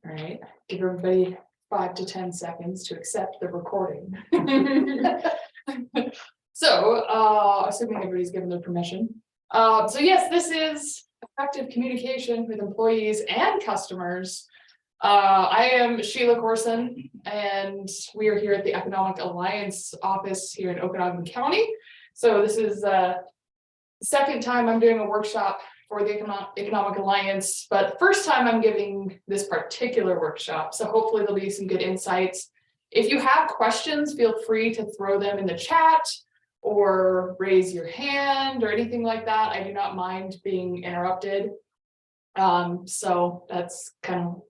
All right, give everybody 5 to 10 seconds to accept the recording. So, assuming everybody's given their permission. So yes, this is effective communication with employees and customers. I am Sheila Corson, and we are here at the Economic Alliance office here in Okanagan County. So this is the second time I'm doing a workshop for the Economic Alliance, but first time I'm giving this particular workshop. So hopefully there'll be some good insights. If you have questions, feel free to throw them in the chat or raise your hand or anything like that. I do not mind being interrupted. So that's kind of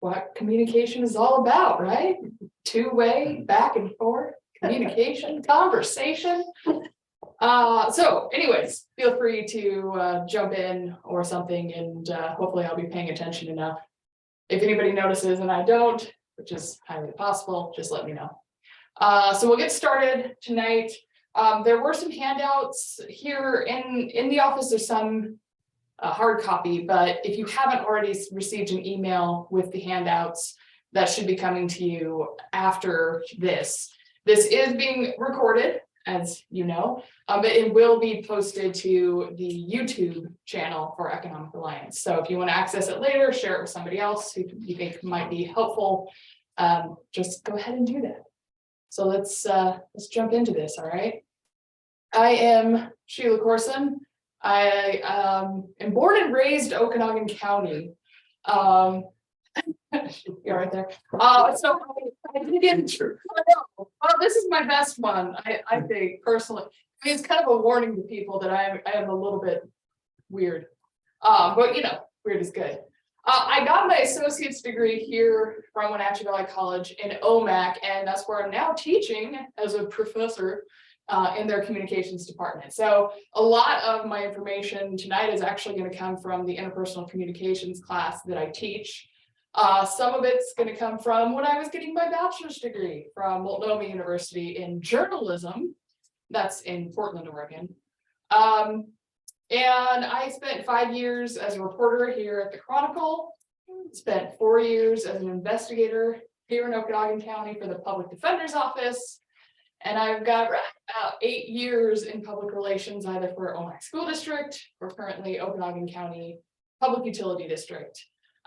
what communication is all about, right? Two-way, back and forth, communication, conversation. So anyways, feel free to jump in or something, and hopefully I'll be paying attention enough. If anybody notices and I don't, which is highly possible, just let me know. So we'll get started tonight. There were some handouts here in the office. There's some hard copy, but if you haven't already received an email with the handouts, that should be coming to you after this. This is being recorded, as you know, but it will be posted to the YouTube channel for Economic Alliance. So if you want to access it later, share it with somebody else who you think might be helpful, just go ahead and do that. So let's jump into this. All right. I am Sheila Corson. I am born and raised Okanagan County. You're right there. So I did get through. Well, this is my best one, I think personally. I mean, it's kind of a warning to people that I am a little bit weird. But you know, weird is good. I got my associate's degree here from Wenatchee Valley College in OMAC, and that's where I'm now teaching as a professor in their communications department. So a lot of my information tonight is actually going to come from the interpersonal communications class that I teach. Some of it's going to come from when I was getting my bachelor's degree from Multnomah University in journalism. That's in Portland, Oregon. And I spent 5 years as a reporter here at the Chronicle, spent 4 years as an investigator here in Okanagan County for the Public Defender's Office. And I've got 8 years in public relations, either for OMAC School District or currently Okanagan County Public Utility District.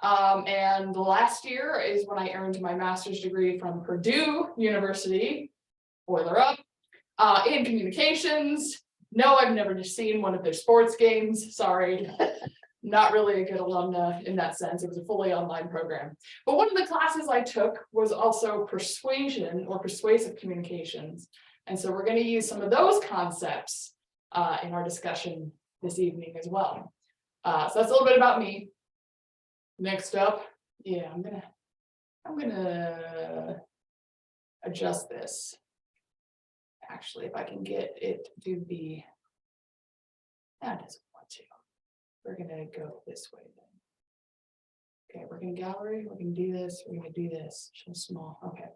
And the last year is when I earned my master's degree from Purdue University, boiler up, in communications. No, I've never just seen one of their sports games. Sorry, not really a good alumna in that sense. It was a fully online program. But one of the classes I took was also persuasion or persuasive communications. And so we're going to use some of those concepts in our discussion this evening as well. So that's a little bit about me. Next up, yeah, I'm gonna adjust this. Actually, if I can get it to be, that doesn't want to. We're gonna go this way then. Okay, we're gonna gallery, we're gonna do this, we're gonna do this, show small, okay.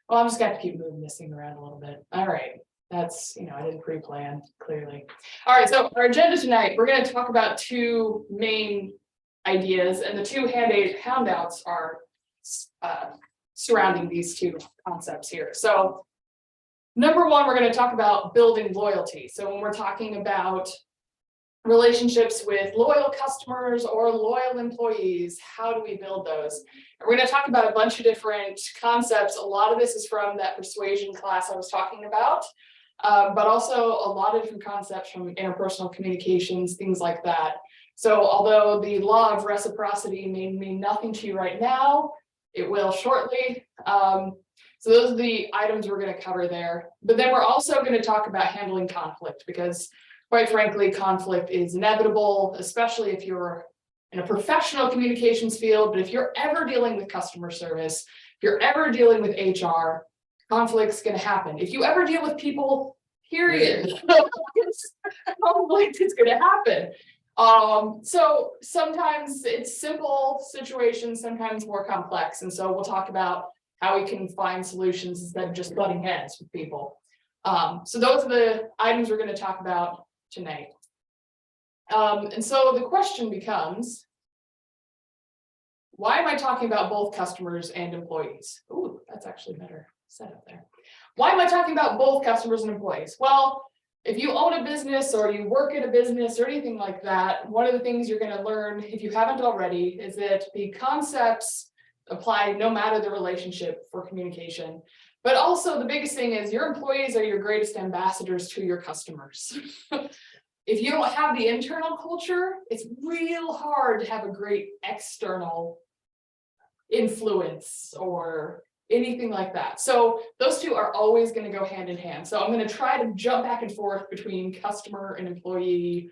Well, I'm just gonna have to keep moving this thing around a little bit. All right, that's, you know, I didn't pre-plan, clearly. All right, so our agenda tonight, we're gonna talk about two main ideas, and the two handouts are surrounding these two concepts here. So number one, we're going to talk about building loyalty. So when we're talking about relationships with loyal customers or loyal employees, how do we build those? And we're going to talk about a bunch of different concepts. A lot of this is from that persuasion class I was talking about, but also a lot of different concepts from interpersonal communications, things like that. So although the law of reciprocity may mean nothing to you right now, it will shortly. So those are the items we're going to cover there. But then we're also going to talk about handling conflict, because quite frankly, conflict is inevitable, especially if you're in a professional communications field. But if you're ever dealing with customer service, if you're ever dealing with HR, conflict's going to happen. If you ever deal with people, period, conflict is going to happen. So sometimes it's simple situations, sometimes more complex. And so we'll talk about how we can find solutions instead of just butting heads with people. So those are the items we're going to talk about tonight. And so the question becomes, Why am I talking about both customers and employees? Ooh, that's actually better set up there. Why am I talking about both customers and employees? Well, if you own a business or you work at a business or anything like that, one of the things you're going to learn, if you haven't already, is that the concepts apply no matter the relationship for communication. But also the biggest thing is your employees are your greatest ambassadors to your customers. If you don't have the internal culture, it's real hard to have a great external influence or anything like that. So those two are always going to go hand in hand. So I'm going to try to jump back and forth between customer and employee,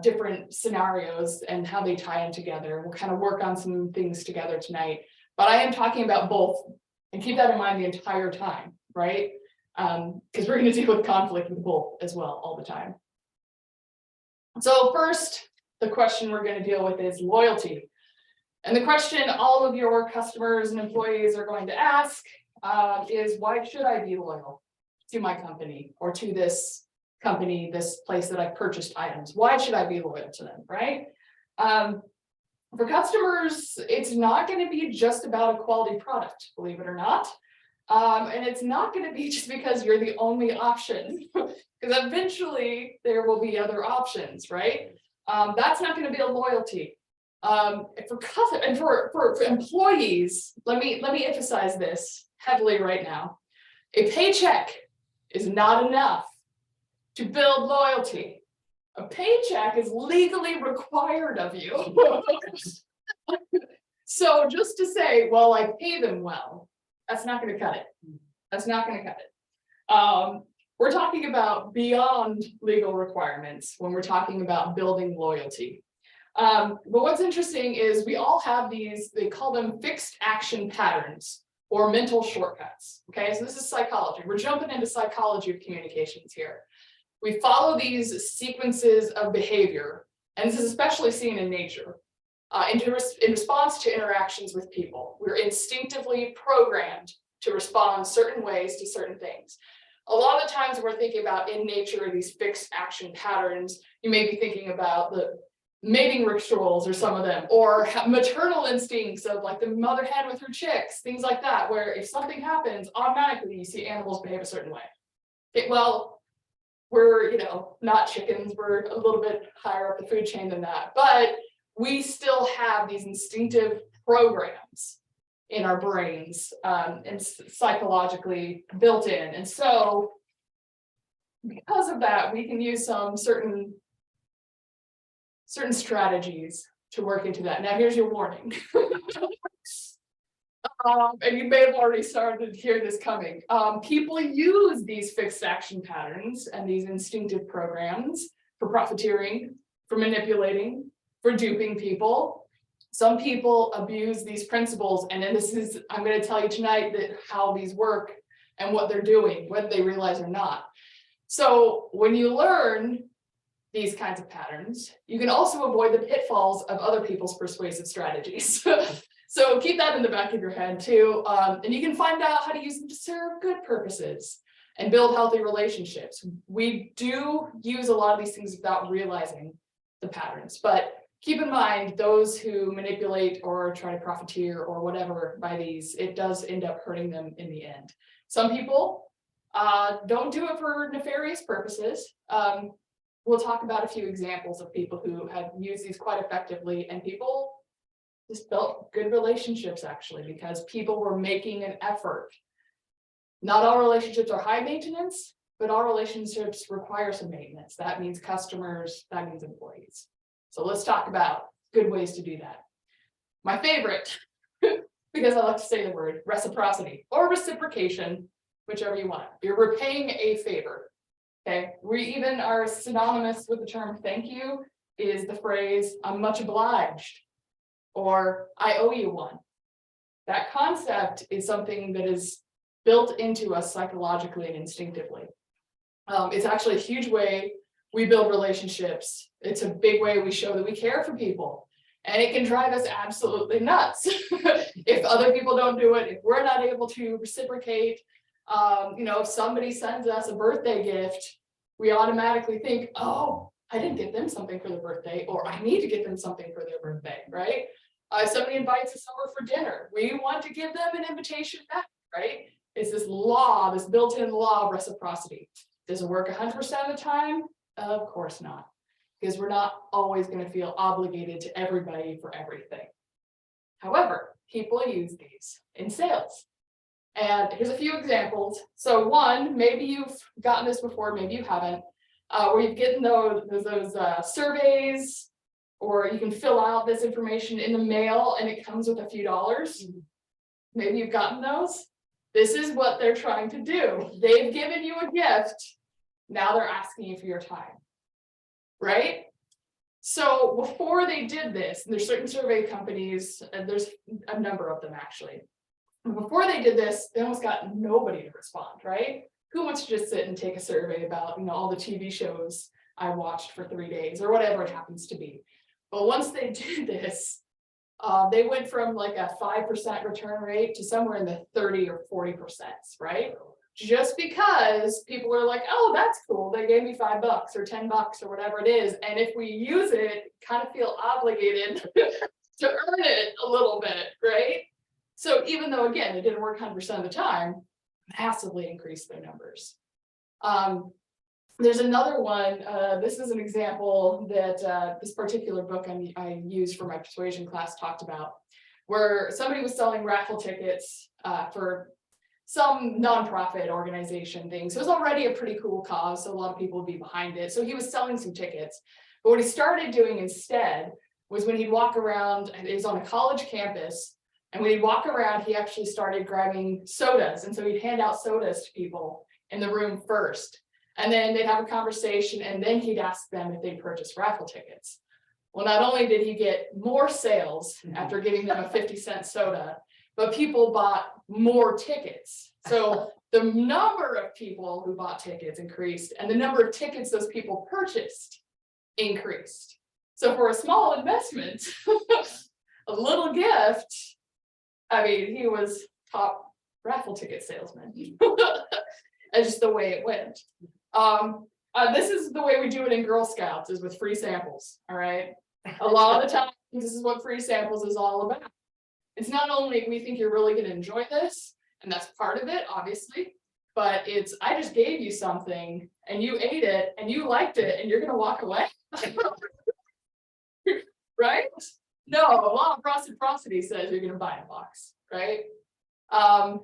different scenarios and how they tie in together. We'll kind of work on some things together tonight, but I am talking about both, and keep that in mind the entire time, right? Because we're going to deal with conflict with both as well all the time. So first, the question we're going to deal with is loyalty. And the question all of your customers and employees are going to ask is, why should I be loyal to my company or to this company, this place that I've purchased items? Why should I be loyal to them, right? For customers, it's not going to be just about a quality product, believe it or not. And it's not going to be just because you're the only option, because eventually there will be other options, right? That's not going to be a loyalty. For employees, let me emphasize this heavily right now. A paycheck is not enough to build loyalty. A paycheck is legally required of you. So just to say, well, I pay them well, that's not going to cut it. That's not going to cut it. We're talking about beyond legal requirements when we're talking about building loyalty. But what's interesting is we all have these, they call them fixed action patterns or mental shortcuts. Okay, so this is psychology. We're jumping into psychology of communications here. We follow these sequences of behavior, and this is especially seen in nature, in response to interactions with people. We're instinctively programmed to respond certain ways to certain things. A lot of the times we're thinking about in nature, these fixed action patterns, you may be thinking about the mating rituals or some of them, or maternal instincts of like the mother hen with her chicks, things like that, where if something happens, automatically you see animals behave a certain way. Well, we're, not chickens, we're a little bit higher up the food chain than that, but we still have these instinctive programs in our brains and psychologically built in. And so because of that, we can use some certain strategies to work into that. Now, here's your warning. And you may have already started to hear this coming. People use these fixed action patterns and these instinctive programs for profiteering, for manipulating, for duping people. Some people abuse these principles, and then I'm going to tell you tonight that how these work and what they're doing, whether they realize or not. So when you learn these kinds of patterns, you can also avoid the pitfalls of other people's persuasive strategies. So keep that in the back of your head too. And you can find out how to use them to serve good purposes and build healthy relationships. We do use a lot of these things without realizing the patterns, but keep in mind those who manipulate or try to profiteer or whatever by these, it does end up hurting them in the end. Some people don't do it for nefarious purposes. We'll talk about a few examples of people who have used these quite effectively, and people just built good relationships actually because people were making an effort. Not all relationships are high maintenance, but all relationships require some maintenance. That means customers, that means employees. So let's talk about good ways to do that. My favorite, because I like to say the word reciprocity or reciprocation, whichever you want. You're repaying a favor. Okay, we even are synonymous with the term thank you is the phrase I'm much obliged or I owe you one. That concept is something that is built into us psychologically and instinctively. It's actually a huge way we build relationships. It's a big way we show that we care for people, and it can drive us absolutely nuts if other people don't do it, if we're not able to reciprocate. If somebody sends us a birthday gift, we automatically think, oh, I didn't get them something for their birthday, or I need to get them something for their birthday, right? Somebody invites us over for dinner. We want to give them an invitation back, right? It's this law, this built-in law of reciprocity. Does it work 100% of the time? Of course not, because we're not always going to feel obligated to everybody for everything. However, people use these in sales. And here's a few examples. So one, maybe you've gotten this before, maybe you haven't, where you've gotten those surveys, or you can fill out this information in the mail and it comes with a few dollars. Maybe you've gotten those. This is what they're trying to do. They've given you a gift. Now they're asking you for your time, right? So before they did this, and there's certain survey companies, and there's a number of them actually. Before they did this, they almost got nobody to respond, right? Who wants to just sit and take a survey about, all the TV shows I watched for 3 days or whatever it happens to be? But once they did this, they went from like a 5% return rate to somewhere in the 30 or 40%, right? Just because people are like, oh, that's cool. They gave me $5 or $10 or whatever it is. And if we use it, kind of feel obligated to earn it a little bit, right? So even though, again, it didn't work 100% of the time, massively increased their numbers. There's another one. This is an example that this particular book I used for my persuasion class talked about, where somebody was selling raffle tickets for some nonprofit organization thing. So it was already a pretty cool cause, so a lot of people would be behind it. So he was selling some tickets. But what he started doing instead was when he'd walk around, and it was on a college campus, and when he'd walk around, he actually started grabbing sodas. And so he'd hand out sodas to people in the room first. And then they'd have a conversation, and then he'd ask them if they'd purchase raffle tickets. Well, not only did he get more sales after giving them a 50-cent soda, but people bought more tickets. So the number of people who bought tickets increased, and the number of tickets those people purchased increased. So for a small investment, a little gift, I mean, he was top raffle ticket salesman. That's just the way it went. This is the way we do it in Girl Scouts, is with free samples. All right. A lot of the time, this is what free samples is all about. It's not only we think you're really going to enjoy this, and that's part of it, obviously, but it's I just gave you something and you ate it and you liked it and you're going to walk away. Right? No, a law of reciprocity says you're going to buy a box, right? And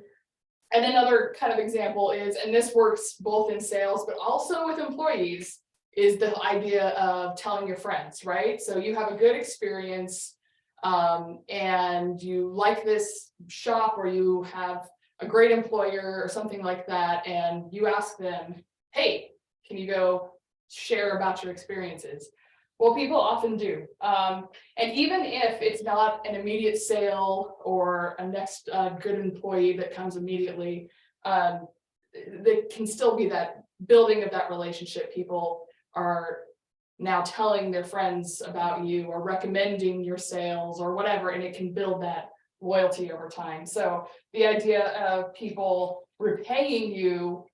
another kind of example is, and this works both in sales, but also with employees, is the idea of telling your friends, right? So you have a good experience and you like this shop, or you have a great employer or something like that, and you ask them, hey, can you go share about your experiences? Well, people often do. And even if it's not an immediate sale or a next good employee that comes immediately, there can still be that building of that relationship. People are now telling their friends about you or recommending your sales or whatever, and it can build that loyalty over time. So the idea of people repaying you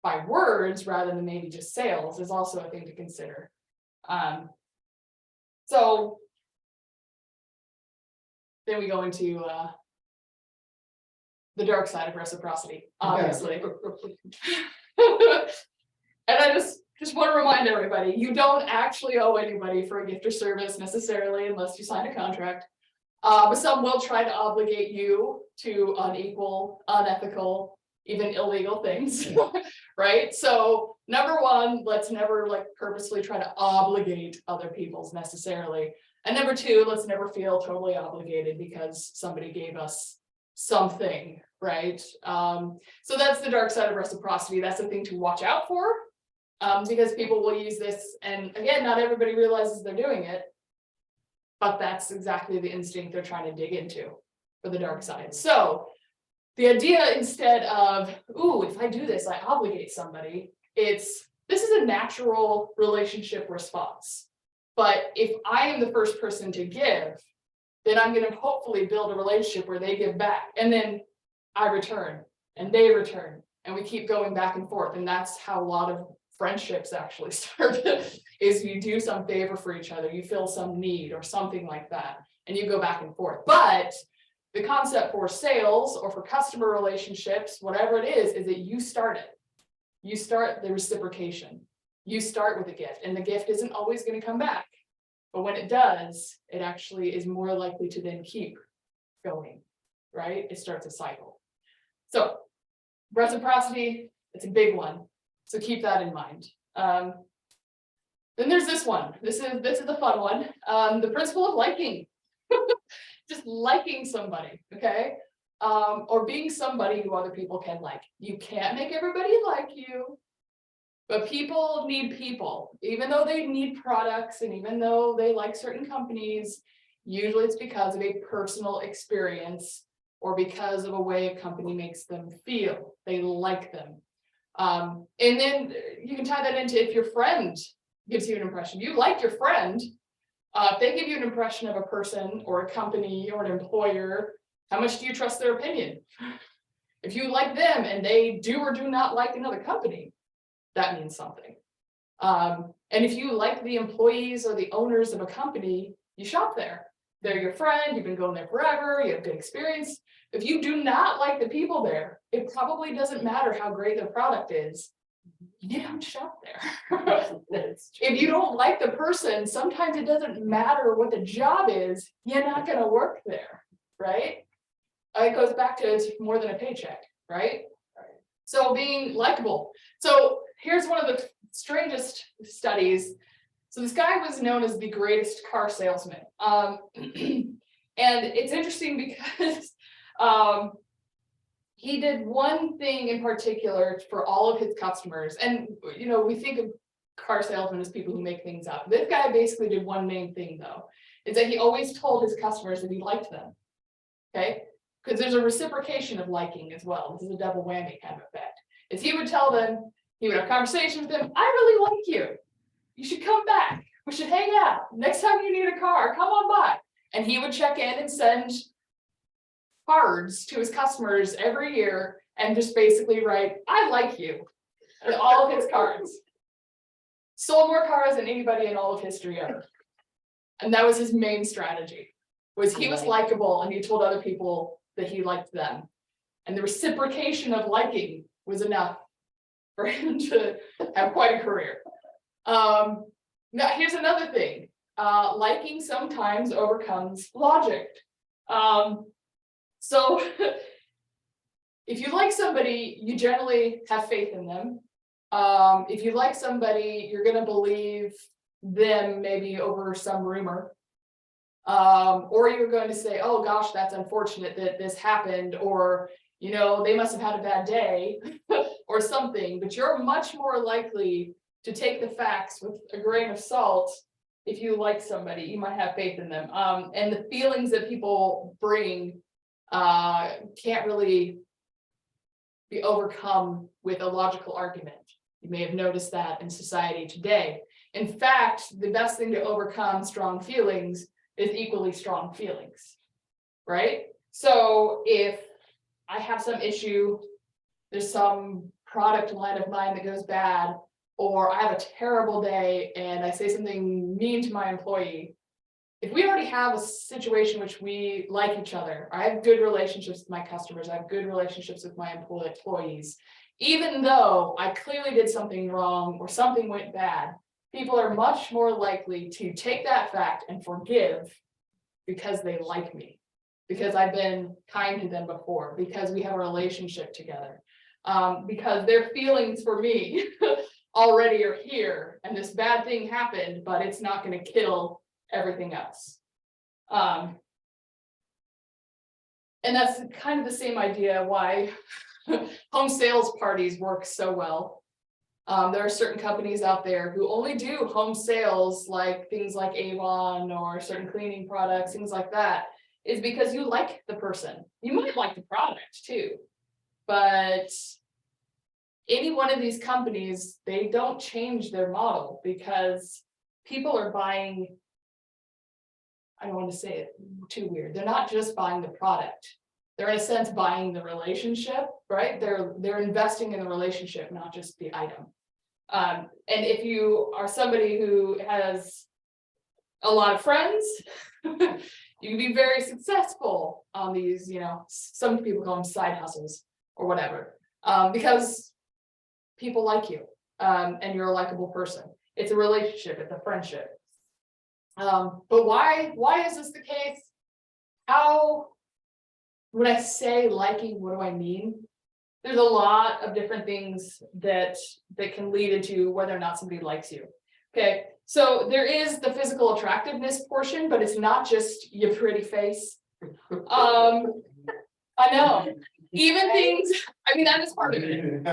by words rather than maybe just sales is also a thing to consider. So then we go into the dark side of reciprocity, obviously. And I just want to remind everybody, you don't actually owe anybody for a gift or service necessarily, unless you sign a contract. But some will try to obligate you to unequal, unethical, even illegal things, right? So number one, let's never purposely try to obligate other people's necessarily. And number two, let's never feel totally obligated because somebody gave us something, right? So that's the dark side of reciprocity. That's the thing to watch out for, because people will use this. And again, not everybody realizes they're doing it, but that's exactly the instinct they're trying to dig into for the dark side. So the idea, instead of, ooh, if I do this, I obligate somebody, this is a natural relationship response. But if I am the first person to give, then I'm going to hopefully build a relationship where they give back, and then I return and they return, and we keep going back and forth. And that's how a lot of friendships actually start, is you do some favor for each other, you fill some need or something like that. and you go back and forth. But the concept for sales or for customer relationships, whatever it is that you start it. You start the reciprocation. You start with a gift, and the gift isn't always going to come back. But when it does, it actually is more likely to then keep going, right? It starts a cycle. So reciprocity, it's a big one. So keep that in mind. Then there's this one. This is the fun one. The principle of liking. Just liking somebody, okay? Or being somebody who other people can like. You can't make everybody like you, but people need people. Even though they need products and even though they like certain companies, usually it's because of a personal experience or because of a way a company makes them feel. They like them. And then you can tie that into if your friend gives you an impression. You like your friend. If they give you an impression of a person or a company or an employer, how much do you trust their opinion? If you like them and they do or do not like another company, that means something. And if you like the employees or the owners of a company, you shop there. They're your friend, you've been going there forever, you have good experience. If you do not like the people there, it probably doesn't matter how great their product is. You don't shop there. If you don't like the person, sometimes it doesn't matter what the job is, you're not going to work there, right? It goes back to it's more than a paycheck, right? So being likable. So here's one of the strangest studies. So this guy was known as the greatest car salesman. And it's interesting because he did one thing in particular for all of his customers. And, you know, we think of car salesmen as people who make things up. This guy basically did one main thing, though, is that he always told his customers that he liked them. Okay? Because there's a reciprocation of liking as well. This is a double whammy kind of effect. Is he would tell them, he would have conversations with them, I really like you. You should come back. We should hang out. Next time you need a car, come on by. And he would check in and send cards to his customers every year and just basically write, I like you, on all of his cards. Sold more cars than anybody in all of history ever. And that was his main strategy, was he was likable and he told other people that he liked them. And the reciprocation of liking was enough for him to have quite a career. Now here's another thing. Liking sometimes overcomes logic. So if you like somebody, you generally have faith in them. If you like somebody, you're going to believe them maybe over some rumor. Or you're going to say, oh gosh, that's unfortunate that this happened, or, you know, they must have had a bad day or something, but you're much more likely to take the facts with a grain of salt. If you like somebody, you might have faith in them. And the feelings that people bring can't really be overcome with a logical argument. You may have noticed that in society today. In fact, the best thing to overcome strong feelings is equally strong feelings, right? So if I have some issue, there's some product line of mine that goes bad, or I have a terrible day and I say something mean to my employee, if we already have a situation which we like each other, I have good relationships with my customers, I have good relationships with my employees, even though I clearly did something wrong or something went bad, people are much more likely to take that fact and forgive because they like me, because I've been kind to them before, because we have a relationship together, because their feelings for me already are here, and this bad thing happened, but it's not going to kill everything else. And that's kind of the same idea why home sales parties work so well. There are certain companies out there who only do home sales, like things like Avon or certain cleaning products, things like that, is because you like the person. You might like the product too, but any one of these companies, they don't change their model because people are buying, I don't want to say it too weird, they're not just buying the product. They're in a sense buying the relationship, right? They're investing in the relationship, not just the item. And if you are somebody who has a lot of friends, You can be very successful on these, some people call them side hustles or whatever, because people like you, and you're a likable person. It's a relationship, it's a friendship. But why is this the case? When I say liking, what do I mean? There's a lot of different things that can lead into whether or not somebody likes you. Okay, so there is the physical attractiveness portion, but it's not just your pretty face. I know. Even things, I mean, that is part of it.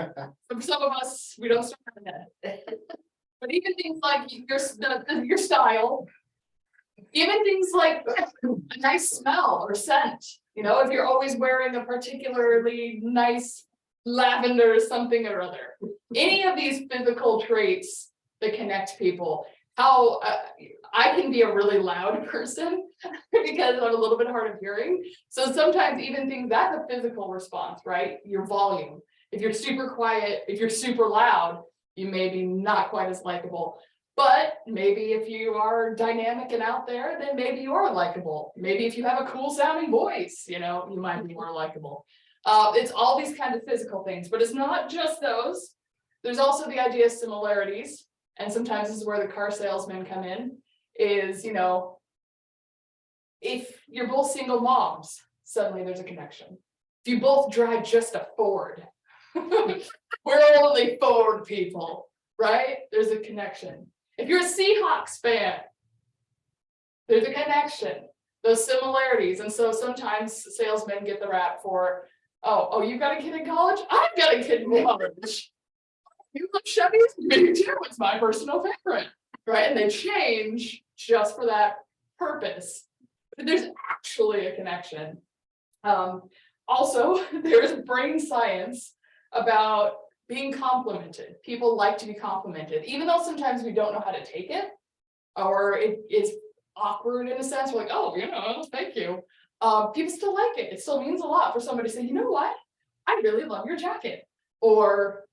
For some of us, we don't start with that. But even things like your style, even things like a nice smell or scent, if you're always wearing a particularly nice lavender or something or other, any of these physical traits that connect people. How I can be a really loud person because I'm a little bit hard of hearing. So sometimes even things that's a physical response, right? Your volume. If you're super quiet, if you're super loud, you may be not quite as likable. But maybe if you are dynamic and out there, then maybe you are likable. Maybe if you have a cool sounding voice, you might be more likable. It's all these kinds of physical things, but it's not just those. There's also the idea of similarities. And sometimes this is where the car salesmen come in, is, if you're both single moms, suddenly there's a connection. If you both drive just a Ford, we're only Ford people, right? There's a connection. If you're a Seahawks fan, there's a connection, those similarities. And so sometimes salesmen get the rap for, oh, you got a kid in college? I've got a kid in college. You love Chevys? Me too. It's my personal favorite, right? And they change just for that purpose. But there's actually a connection. Also, there's brain science about being complimented. People like to be complimented, even though sometimes we don't know how to take it, or it is awkward in a sense. We're like, oh, thank you. People still like it. It still means a lot for somebody to say, you know what? I really love your jacket. Or,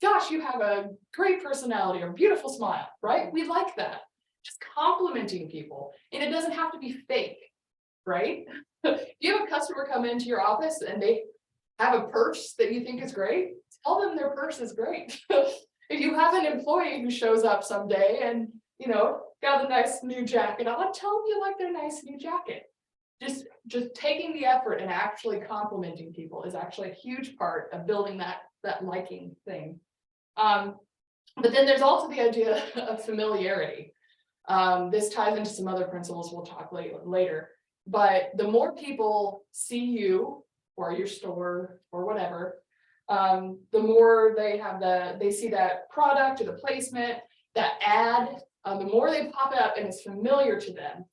gosh, you have a great personality or beautiful smile, right? We like that. Just complimenting people. And it doesn't have to be fake, right? If you have a customer come into your office and they have a purse that you think is great, tell them their purse is great. If you have an employee who shows up someday and, got a nice new jacket on, tell them you like their nice new jacket. Just taking the effort and actually complimenting people is actually a huge part of building that liking thing. But then there's also the idea of familiarity. This ties into some other principles we'll talk later. But the more people see you or your store or whatever, the more they see that product or the placement, that ad, the more they pop up and it's familiar to them,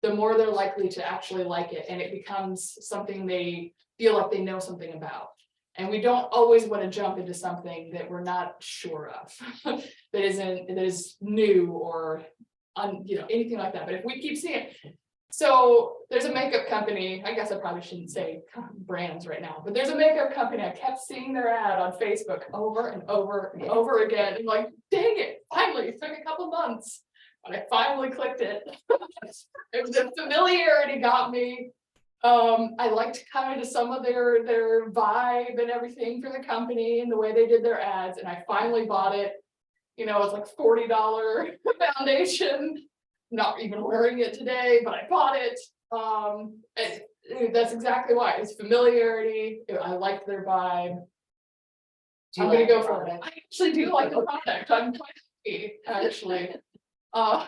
the more they're likely to actually like it, and it becomes something they feel like they know something about. And we don't always want to jump into something that we're not sure of, that is new or anything like that. But if we keep seeing it, so there's a makeup company, I guess I probably shouldn't say brands right now, but there's a makeup company, I kept seeing their ad on Facebook over and over and over again, and like, dang it, finally, it took a couple months, but I finally clicked it. The familiarity got me. I liked kind of some of their vibe and everything for the company and the way they did their ads, and I finally bought it. It's like $40 foundation. Not even wearing it today, but I bought it. That's exactly why. It's familiarity. I liked their vibe. I'm gonna go for it. I actually do like the product. I'm quite happy, actually. All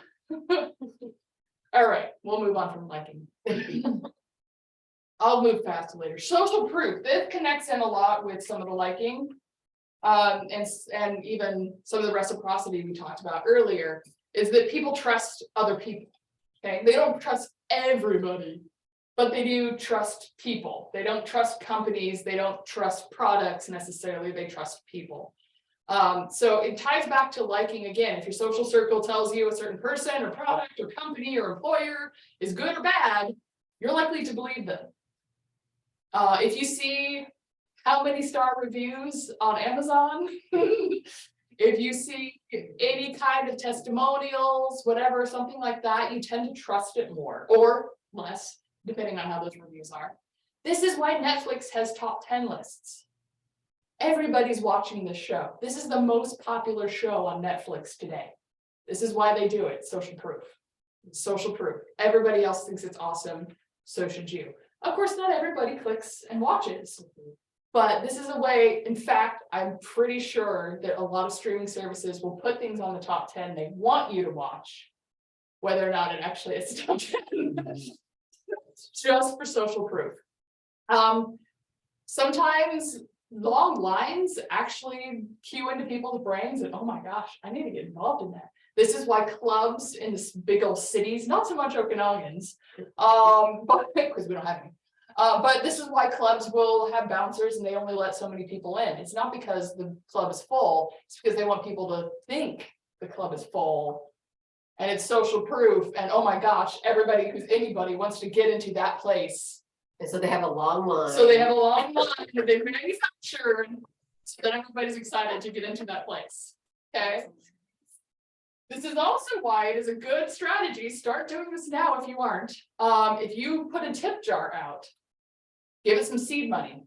right, we'll move on from liking. I'll move fast to later. Social proof. This connects in a lot with some of the liking, and even some of the reciprocity we talked about earlier. Is that people trust other people, okay? They don't trust everybody, but they do trust people. They don't trust companies, they don't trust products necessarily, they trust people. So it ties back to liking again. If your social circle tells you a certain person or product or company or employer is good or bad, you're likely to believe them. If you see how many star reviews on Amazon, if you see any kind of testimonials, whatever, something like that, you tend to trust it more or less depending on how those reviews are. This is why Netflix has top 10 lists. Everybody's watching this show. This is the most popular show on Netflix today. This is why they do it, social proof. Social proof. Everybody else thinks it's awesome, so should you. Of course, not everybody clicks and watches, but this is a way, in fact, I'm pretty sure that a lot of streaming services will put things on the top 10 they want you to watch, whether or not it actually is top 10, just for social proof. Sometimes long lines actually cue into people's brains and, oh my gosh, I need to get involved in that. This is why clubs in this big old cities, not so much Okanogans, but because we don't have any. But this is why clubs will have bouncers and they only let so many people in. It's not because the club is full, it's because they want people to think the club is full. And it's social proof, and oh my gosh, everybody who's anybody wants to get into that place. And so they have a long line. So they have a long line that they manufactured, so that everybody's excited to get into that place, okay? This is also why it is a good strategy, start doing this now if you aren't. If you put a tip jar out, give it some seed money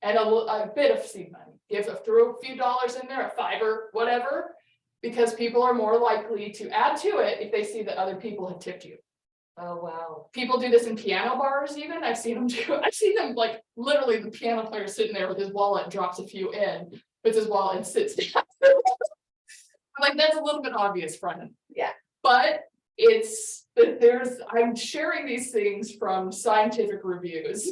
and a bit of seed money. Throw a few dollars in there, a $5, whatever, because people are more likely to add to it if they see that other people have tipped you. Oh, wow. People do this in piano bars even. I've seen them like literally the piano player sitting there with his wallet, drops a few in, puts his wallet and sits down. Like that's a little bit obvious front end. Yeah. But I'm sharing these things from scientific reviews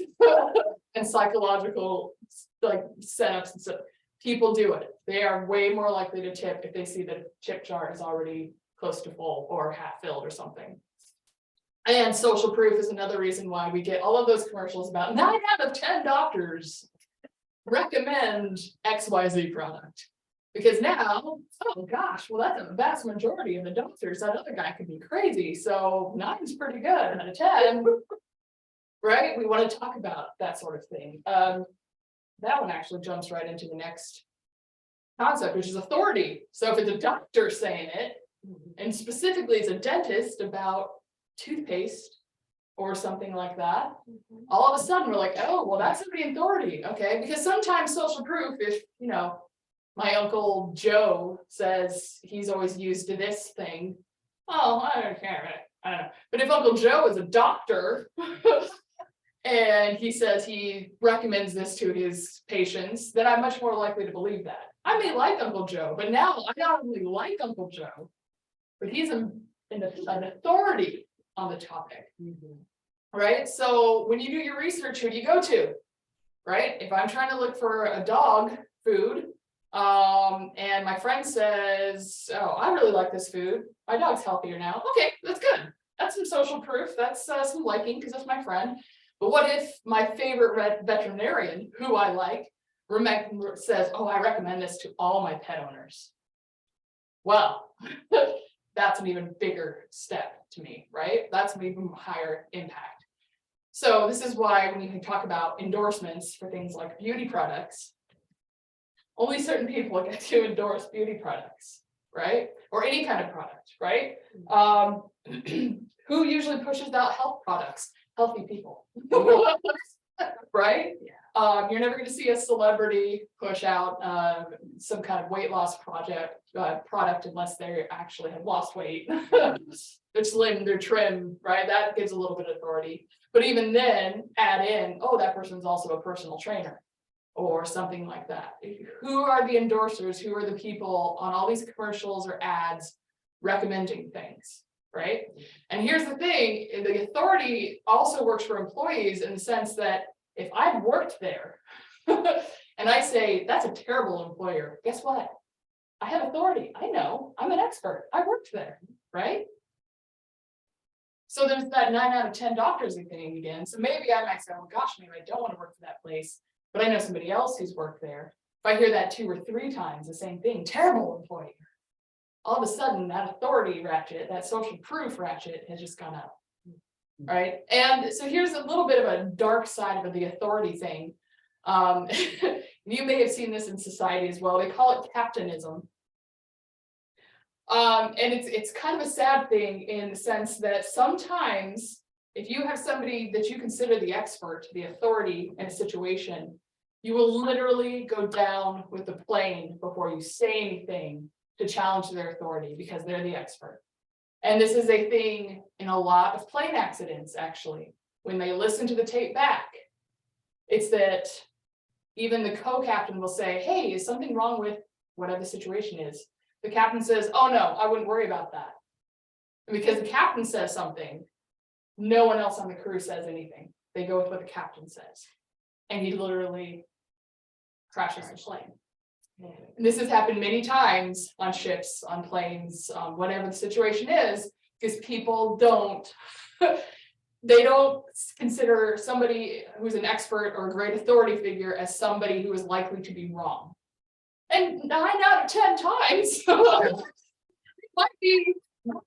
and psychological like setups and stuff. People do it. They are way more likely to tip if they see that a tip jar is already close to full or half filled or something. And social proof is another reason why we get all of those commercials about 9 out of 10 doctors recommend XYZ product. Because now, oh gosh, well, that's a vast majority of the doctors. That other guy could be crazy. So 9's pretty good out of 10, right? We want to talk about that sort of thing. That one actually jumps right into the next concept, which is authority. So if it's a doctor saying it, and specifically it's a dentist about toothpaste or something like that, all of a sudden we're like, oh, well, that's somebody in authority, okay? Because sometimes social proof, if, you know, my Uncle Joe says he's always used this thing, oh, I don't know. But if Uncle Joe is a doctor, and he says he recommends this to his patients, then I'm much more likely to believe that. I may like Uncle Joe, but now I not only like Uncle Joe, but he's an authority on the topic, right? So when you do your research, who do you go to, right? If I'm trying to look for a dog food, and my friend says, oh, I really like this food, my dog's healthier now. Okay, that's good. That's some social proof. That's some liking because that's my friend. But what if my favorite veterinarian, who I like, says, oh, I recommend this to all my pet owners? Well, that's an even bigger step to me, right? That's an even higher impact. So this is why when you can talk about endorsements for things like beauty products, only certain people get to endorse beauty products, right? Or any kind of product, right? Who usually pushes out health products? Healthy people, right? Yeah. You're never going to see a celebrity push out some kind of weight loss product unless they actually have lost weight. They're slim, they're trim, right? That gives a little bit of authority. But even then, add in, oh, that person's also a personal trainer or something like that. Who are the endorsers? Who are the people on all these commercials or ads recommending things? Right? And here's the thing, the authority also works for employees in the sense that if I've worked there and I say, that's a terrible employer, guess what? I have authority. I know, I'm an expert. I worked there, right? So there's that 9 out of 10 doctors thing again. So maybe I might say, oh gosh, maybe I don't want to work for that place, but I know somebody else who's worked there. If I hear that 2 or 3 times, the same thing, terrible employer, all of a sudden that authority ratchet, that social proof ratchet has just gone up, right? And so here's a little bit of a dark side of the authority thing. You may have seen this in society as well. They call it captainism. And it's kind of a sad thing in the sense that sometimes if you have somebody that you consider the expert, the authority in a situation, you will literally go down with the plane before you say anything to challenge their authority because they're the expert. And this is a thing in a lot of plane accidents, actually, when they listen to the tape back. It's that even the co-captain will say, hey, is something wrong with whatever the situation is? The captain says, oh no, I wouldn't worry about that. And because the captain says something, no one else on the crew says anything. They go with what the captain says. And he literally crashes the plane. And this has happened many times on ships, on planes, whatever the situation is, because people don't, they don't consider somebody who's an expert or a great authority figure as somebody who is likely to be wrong. And 9 out of 10 times, might be right.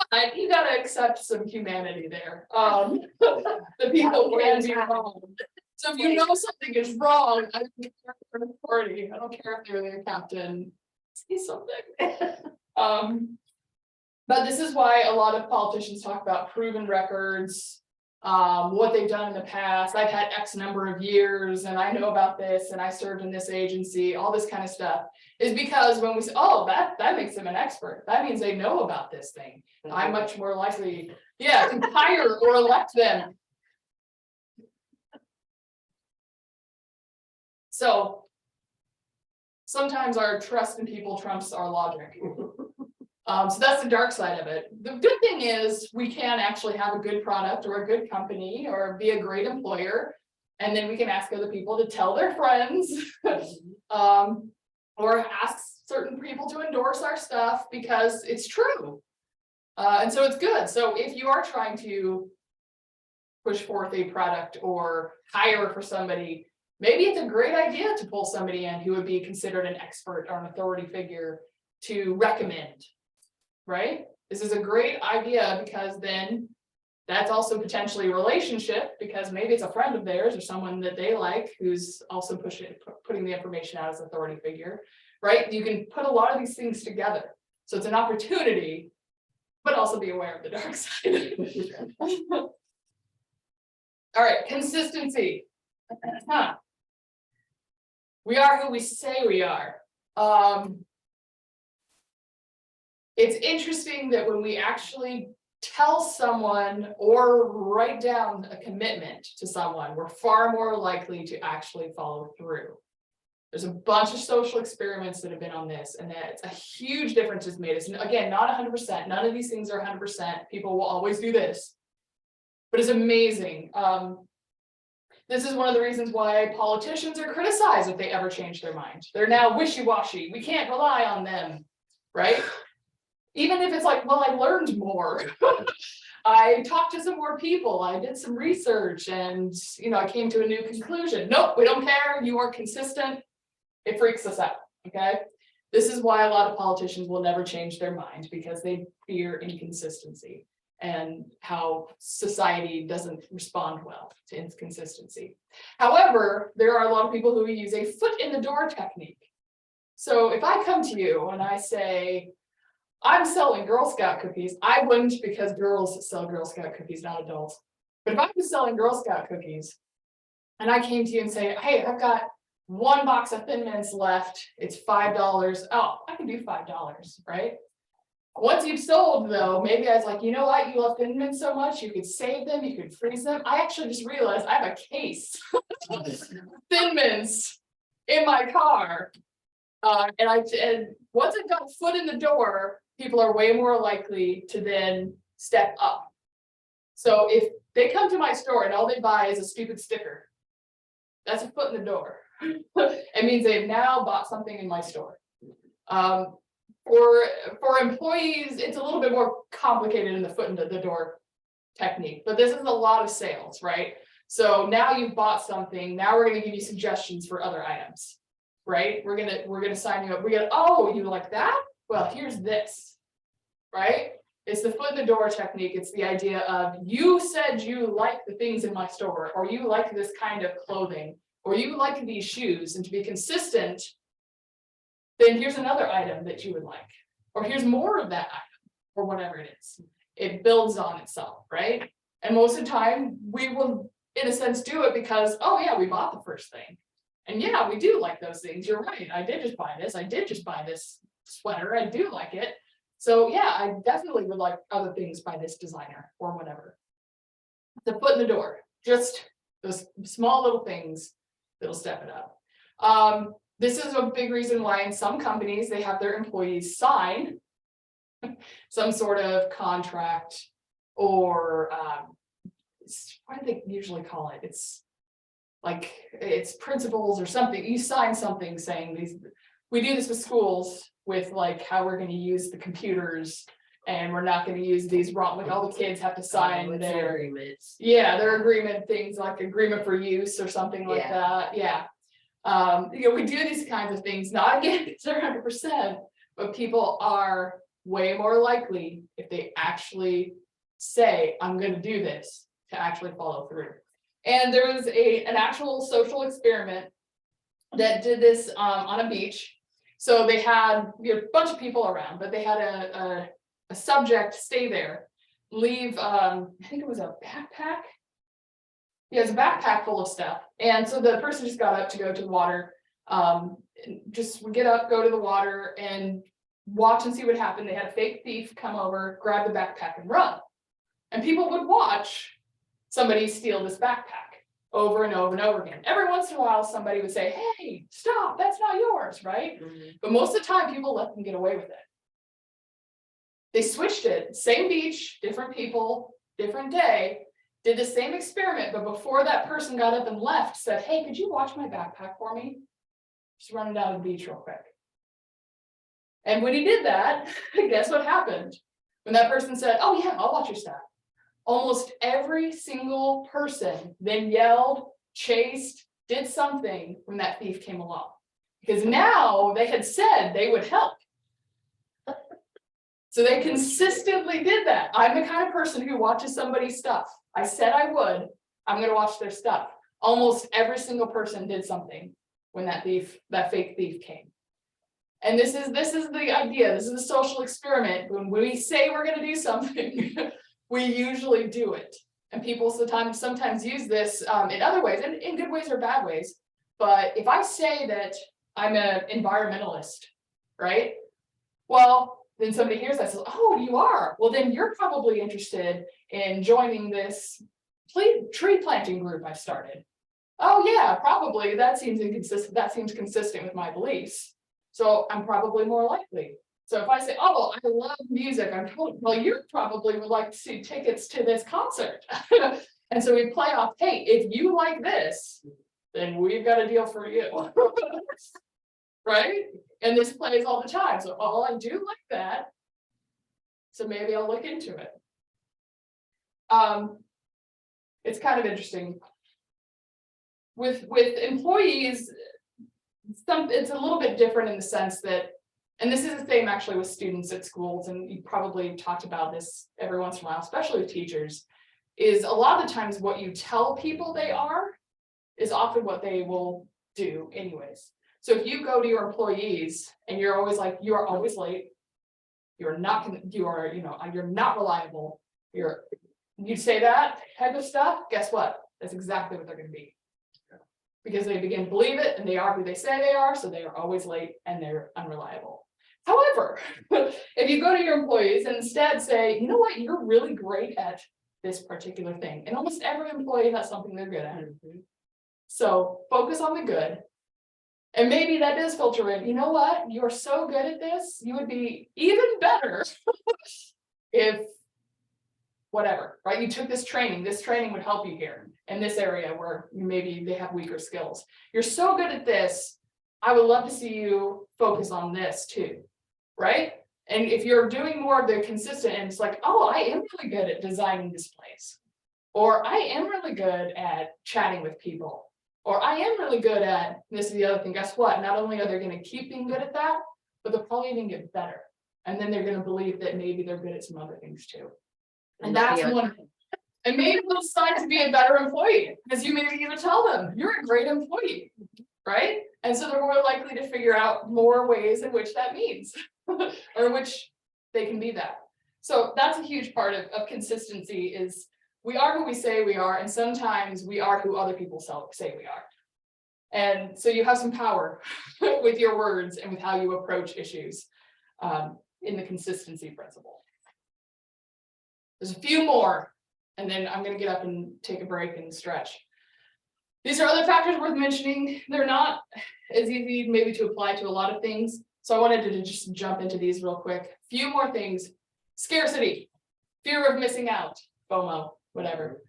But you gotta accept some humanity there. The people can be wrong. So if you know something is wrong, I don't care if they're an authority, I don't care if they're the captain, say something. But this is why a lot of politicians talk about proven records, what they've done in the past. I've had X number of years and I know about this and I served in this agency, all this kind of stuff is because when we say, oh, that makes them an expert. That means they know about this thing. I'm much more likely, yeah, to hire or elect them. So sometimes our trust in people trumps our logic. So that's the dark side of it. The good thing is we can actually have a good product or a good company or be a great employer. And then we can ask other people to tell their friends or ask certain people to endorse our stuff because it's true. And so it's good. So if you are trying to push forth a product or hire for somebody, maybe it's a great idea to pull somebody in who would be considered an expert or an authority figure to recommend, right? This is a great idea because then that's also potentially a relationship because maybe it's a friend of theirs or someone that they like who's also putting the information out as an authority figure, right? You can put a lot of these things together. So it's an opportunity, but also be aware of the dark side. All right, consistency. We are who we say we are. It's interesting that when we actually tell someone or write down a commitment to someone, we're far more likely to actually follow through. There's a bunch of social experiments that have been on this, and that's a huge difference is made. It's again not 100%. None of these things are 100%. People will always do this, but it's amazing. This is one of the reasons why politicians are criticized if they ever change their mind. They're now wishy-washy. We can't rely on them, right? Even if it's like, well, I learned more. I talked to some more people. I did some research and, I came to a new conclusion. Nope, we don't care. You are consistent. It freaks us out, okay? This is why a lot of politicians will never change their mind because they fear inconsistency and how society doesn't respond well to inconsistency. However, there are a lot of people who use a foot in the door technique. So if I come to you and I say, I'm selling Girl Scout cookies, I wouldn't because girls sell Girl Scout cookies, not adults. But if I was selling Girl Scout cookies and I came to you and say, hey, I've got 1 box of Thin Mints left, it's $5. Oh, I can do $5, right? Once you've sold though, maybe I was like, you know what, you love Thin Mints so much, you could save them, you could freeze them. I actually just realized I have a case of Thin Mints in my car. And once I've got a foot in the door, people are way more likely to then step up. So if they come to my store and all they buy is a stupid sticker, that's a foot in the door. It means they've now bought something in my store. For employees, it's a little bit more complicated in the foot in the door technique, but this is a lot of sales, right? So now you've bought something, now we're going to give you suggestions for other items, right? We're gonna sign you up. Oh, you like that? Well, here's this, right? It's the foot in the door technique. It's the idea of you said you like the things in my store, or you like this kind of clothing, or you like these shoes, and to be consistent, then here's another item that you would like, or here's more of that item, or whatever it is. it builds on itself, right? And most of the time, we will, in a sense, do it because, oh yeah, we bought the first thing. And yeah, we do like those things. You're right. I did just buy this. I did just buy this sweater. I do like it. So yeah, I definitely would like other things by this designer or whatever. The foot in the door, just those small little things that'll step it up. This is a big reason why in some companies they have their employees sign some sort of contract or what do they usually call it? It's like it's principles or something. You sign something saying these. We do this with schools with like how we're going to use the computers and we're not going to use these wrong. Like all the kids have to sign their agreements. Yeah, their agreement things like agreement for use or something like that. Yeah. We do these kinds of things, not again, because they're 100%, but people are way more likely if they actually say, I'm going to do this, to actually follow through. And there was an actual social experiment that did this on a beach. So they had a bunch of people around, but they had a subject stay there, leave, I think it was a backpack. Yeah, it's a backpack full of stuff. And so the person just got up to go to the water, just would get up, go to the water and watch and see what happened. They had a fake thief come over, grab the backpack and run. And people would watch somebody steal this backpack over and over and over again. Every once in a while, somebody would say, hey, stop, that's not yours, right? Mm-hmm. But most of the time, people let them get away with it. They switched it, same beach, different people, different day, did the same experiment, but before that person got up and left, said, hey, could you watch my backpack for me? Just running down the beach real quick. And when he did that, guess what happened? When that person said, oh yeah, I'll watch your stuff. Almost every single person then yelled, chased, did something when that thief came along. Because now they had said they would help. So they consistently did that. I'm the kind of person who watches somebody's stuff. I said I would. I'm going to watch their stuff. Almost every single person did something when that fake thief came. And this is the idea. This is a social experiment. When we say we're going to do something, we usually do it. And people sometimes use this in other ways, and in good ways or bad ways. But if I say that I'm an environmentalist, right? Well, then somebody hears that and says, oh, you are. Well, then you're probably interested in joining this tree planting group I've started. Oh yeah, probably. That seems inconsistent. That seems consistent with my beliefs. So I'm probably more likely. So if I say, oh, I love music, I'm told, well, you probably would like to see tickets to this concert. And so we play off, hey, if you like this, then we've got a deal for you. Right? And this plays all the time. So, oh, I do like that. So maybe I'll look into it. It's kind of interesting. With employees, it's a little bit different in the sense that, and this is the same actually with students at schools, and you probably talked about this every once in a while, especially with teachers, is a lot of the times what you tell people they are is often what they will do anyways. So if you go to your employees and you're always like, you are always late, you're not reliable, you say that type of stuff, guess what? That's exactly what they're going to be. Because they begin to believe it and they are who they say they are, so they are always late and they're unreliable. However, if you go to your employees and instead say, you know what, you're really great at this particular thing, and almost every employee has something they're good at. Mm-hmm. So focus on the good. And maybe that does filter in, you know what, you're so good at this, you would be even better if whatever, right? You took this training would help you here in this area where maybe they have weaker skills. You're so good at this, I would love to see you focus on this too, right? And if you're doing more of the consistent, and it's like, oh, I am really good at designing displays, or I am really good at chatting with people, or I am really good at, this is the other thing, guess what? Not only are they going to keep being good at that, but they'll probably even get better. And then they're going to believe that maybe they're good at some other things too. And that's one. And maybe they'll decide to be a better employee because you maybe even tell them you're a great employee, right? And so they're more likely to figure out more ways in which that means, or which they can be that. So that's a huge part of consistency is we are who we say we are, and sometimes we are who other people say we are. And so you have some power with your words and with how you approach issues in the consistency principle. There's a few more, and then I'm going to get up and take a break and stretch. These are other factors worth mentioning. They're not as easy maybe to apply to a lot of things. So I wanted to just jump into these real quick. Few more things. Scarcity, fear of missing out, FOMO, whatever.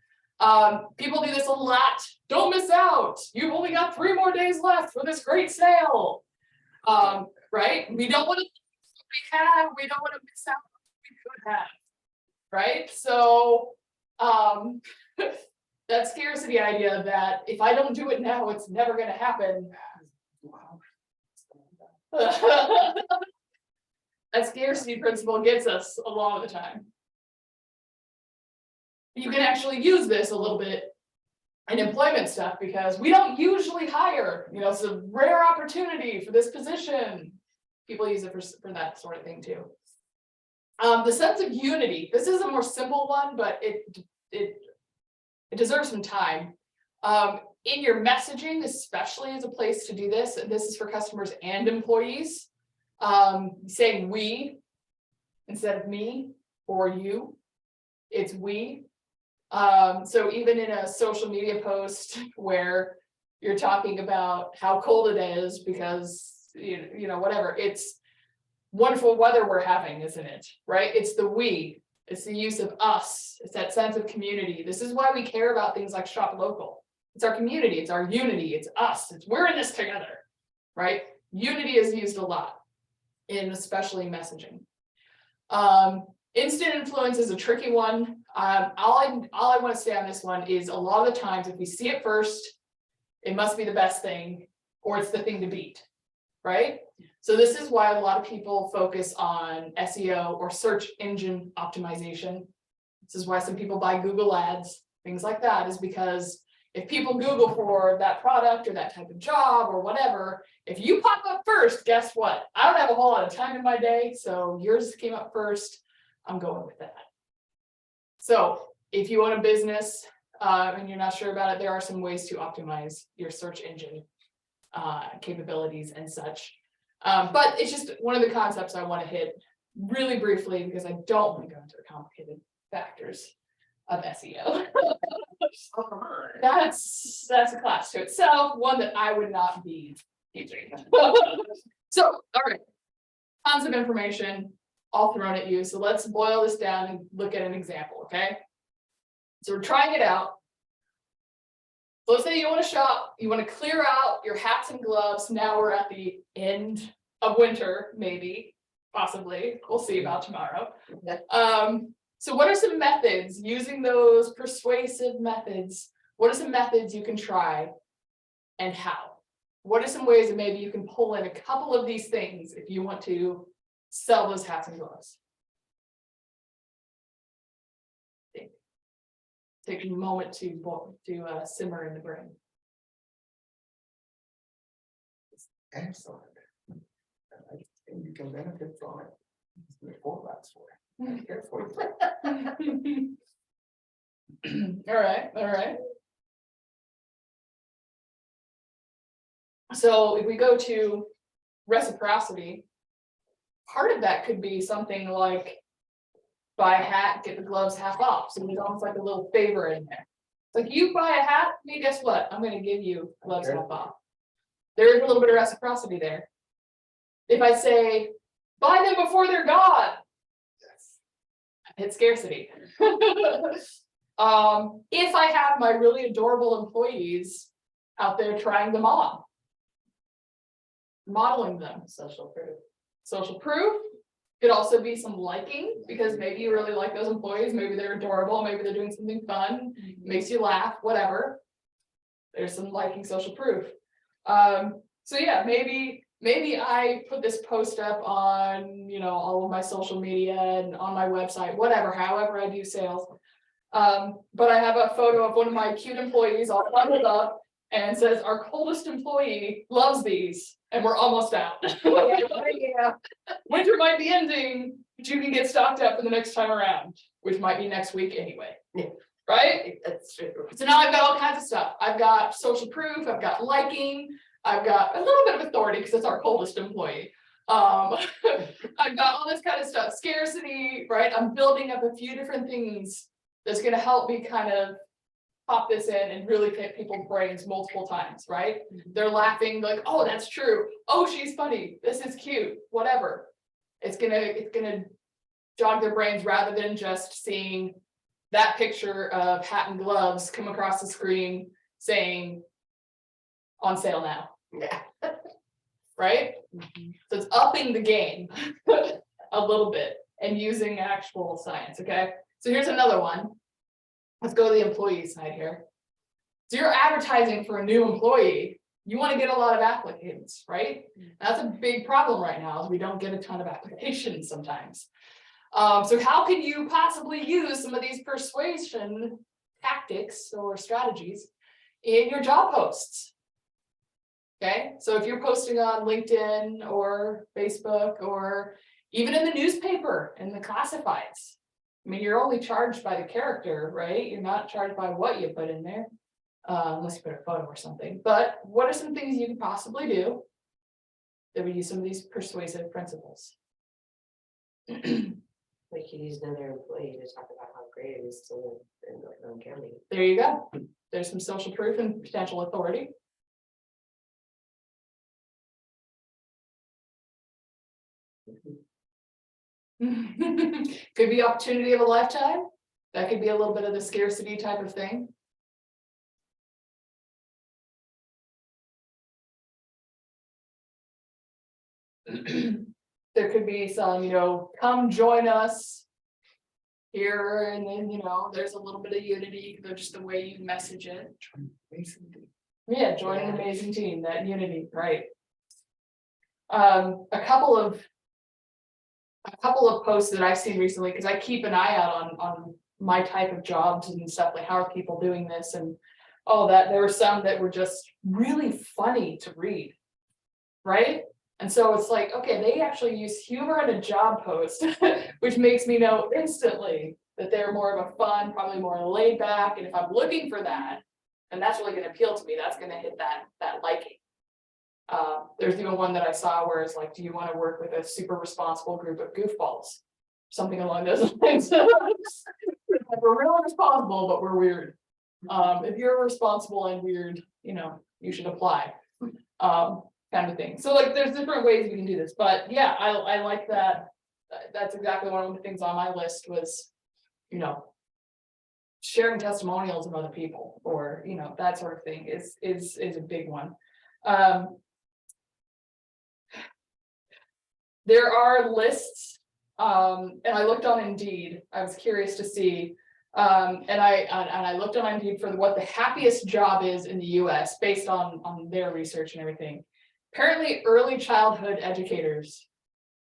People do this a lot. Don't miss out. You've only got 3 more days left for this great sale. Right? We don't want to we don't want to miss out what we could have. Right? So that scarcity idea that if I don't do it now, it's never going to happen. That scarcity principle gets us a lot of the time. You can actually use this a little bit in employment stuff because we don't usually hire, it's a rare opportunity for this position. People use it for that sort of thing too. The sense of unity. This is a more simple one, but it deserves some time. In your messaging, especially, is a place to do this. And this is for customers and employees. Saying we instead of me or you, it's we. So even in a social media post where you're talking about how cold it is because whatever, it's wonderful weather we're having, isn't it? Right? It's the we, it's the use of us, it's that sense of community. This is why we care about things like shop local. It's our community, it's our unity, it's us, it's we're in this together, right? Unity is used a lot in especially messaging. Instant influence is a tricky one. All I want to say on this one is a lot of the times if we see it first, it must be the best thing or it's the thing to beat, right? So this is why a lot of people focus on SEO or search engine optimization. This is why some people buy Google ads, things like that, is because if people Google for that product or that type of job or whatever, if you pop up first, guess what? I don't have a whole lot of time in my day, so yours came up first. I'm going with that. So if you own a business and you're not sure about it, there are some ways to optimize your search engine capabilities and such. But it's just one of the concepts I want to hit really briefly because I don't want to go into the complicated factors of SEO. Oh, come on. That's a class to itself, one that I would not be teaching. So, all right, tons of information all thrown at you. So let's boil this down and look at an example, okay? So we're trying it out. So let's say you want to shop, you want to clear out your hats and gloves. Now we're at the end of winter, maybe, possibly. We'll see about tomorrow. So what are some methods, using those persuasive methods, what are some methods you can try and how? What are some ways that maybe you can pull in a couple of these things if you want to sell those hats and gloves? Take a moment to simmer in the brain. Excellent. I think you can benefit from it. Before that story. I'm here for you. All right. So if we go to reciprocity, part of that could be something like buy a hat, get the gloves half off. So there's almost like a little favor in there. It's like you buy a hat, me, guess what? I'm going to give you gloves half off. There is a little bit of reciprocity there. If I say, buy them before they're gone, I hit scarcity. If I have my really adorable employees out there trying them on, modeling them, social proof. Social proof could also be some liking, because maybe you really like those employees, maybe they're adorable, maybe they're doing something fun, makes you laugh, whatever. There's some liking, social proof. So yeah, maybe I put this post up on, all of my social media and on my website, whatever, however I do sales. But I have a photo of one of my cute employees all bundled up, and says our coldest employee loves these, and we're almost out. Yeah. Winter might be ending, but you can get stocked up for the next time around, which might be next week anyway. Yeah. Right? That's true. So now I've got all kinds of stuff. I've got social proof, I've got liking, I've got a little bit of authority because it's our coldest employee. I've got all this kind of stuff, scarcity, right? I'm building up a few different things that's gonna help me kind of pop this in and really hit people's brains multiple times, right? They're laughing like, oh, that's true. Oh, she's funny. This is cute, whatever. It's gonna jog their brains rather than just seeing that picture of hat and gloves come across the screen saying on sale now, Yeah. right? So it's upping the game a little bit and using actual science, okay? So here's another one. Let's go to the employee side here. So you're advertising for a new employee. You want to get a lot of applicants, right? That's a big problem right now is we don't get a ton of applications sometimes. So how can you possibly use some of these persuasion tactics or strategies in your job posts? Okay, so if you're posting on LinkedIn or Facebook or even in the newspaper and the classifieds, I mean, you're only charged by the character, right? You're not charged by what you put in there, unless you put a photo or something. But what are some things you could possibly do that would use some of these persuasive principles? Like you use another employee to talk about how great it is to live in North County. There you go. There's some social proof and potential authority. Could be opportunity of a lifetime. That could be a little bit of the scarcity type of thing. There could be some, come join us here, and then, there's a little bit of unity, just the way you message it. Yeah, join an amazing team, that unity, right? A couple of posts that I've seen recently, because I keep an eye out on my type of jobs and stuff, like how are people doing this and all that. There were some that were just really funny to read, right? And so it's like, okay, they actually use humor in a job post, which makes me know instantly that they're more of a fun, probably more laid back. And if I'm looking for that, and that's really going to appeal to me, that's going to hit that liking. There's even one that I saw where it's like, do you want to work with a super responsible group of goofballs? Something along those lines. We're really responsible, but we're weird. If you're responsible and weird, you should apply. Kind of thing. So like there's different ways we can do this, but yeah, I like that. That's exactly one of the things on my list was, sharing testimonials of other people, or that sort of thing is a big one. There are lists, and I looked on Indeed. I was curious to see, and I looked on Indeed for what the happiest job is in the U.S. based on their research and everything. Apparently, early childhood educators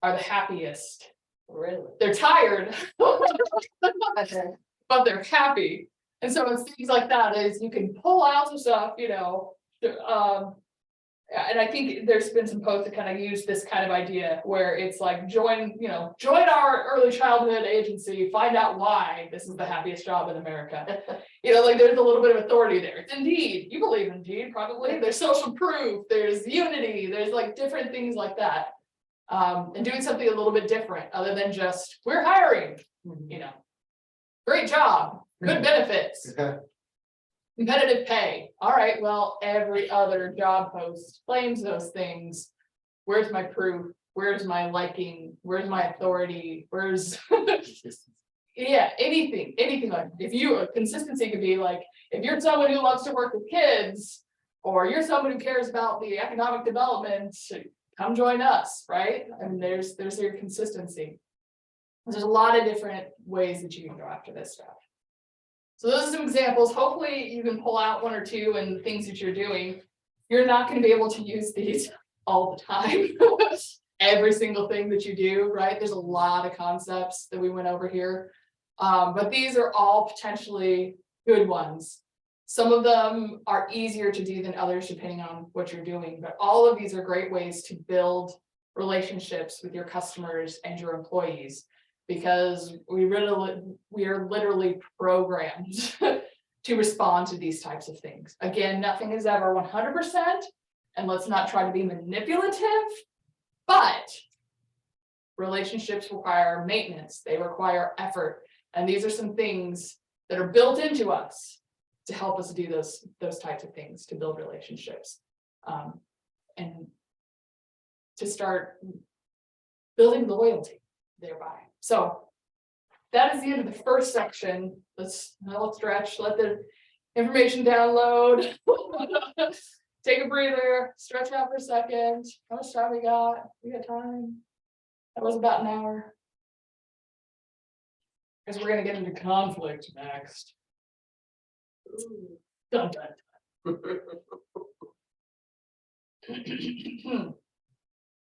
are the happiest. Really? They're tired, but they're happy. And so it's things like that is you can pull out some stuff, and I think there's been some posts that kind of use this kind of idea where it's like join our early childhood agency, find out why this is the happiest job in America. Like there's a little bit of authority there. It's Indeed. You believe in Indeed, probably. There's social proof, there's unity, there's like different things like that. And doing something a little bit different other than just we're hiring, great job, good benefits. Competitive pay. All right, well, every other job post claims those things. Where's my proof? Where's my liking? Where's my authority? Where's yeah, anything like consistency could be like, if you're someone who loves to work with kids, or you're someone who cares about the economic development, come join us, right? And there's your consistency. There's a lot of different ways that you can go after this stuff. So those are some examples. Hopefully you can pull out one or two and the things that you're doing. You're not going to be able to use these all the time. Every single thing that you do, right? There's a lot of concepts that we went over here. But these are all potentially good ones. Some of them are easier to do than others, depending on what you're doing, but all of these are great ways to build relationships with your customers and your employees, because we are literally programmed to respond to these types of things. Again, nothing is ever 100%, and let's not try to be manipulative, but relationships require maintenance, they require effort, and these are some things that are built into us to help us do those types of things, to build relationships, and to start building loyalty thereby. So that is the end of the first section. Let's stretch, let the information download. Take a breather, stretch out for a second. How much time we got? We got time. That was about an hour. Because we're gonna get into conflict next. Dun, dun, dun.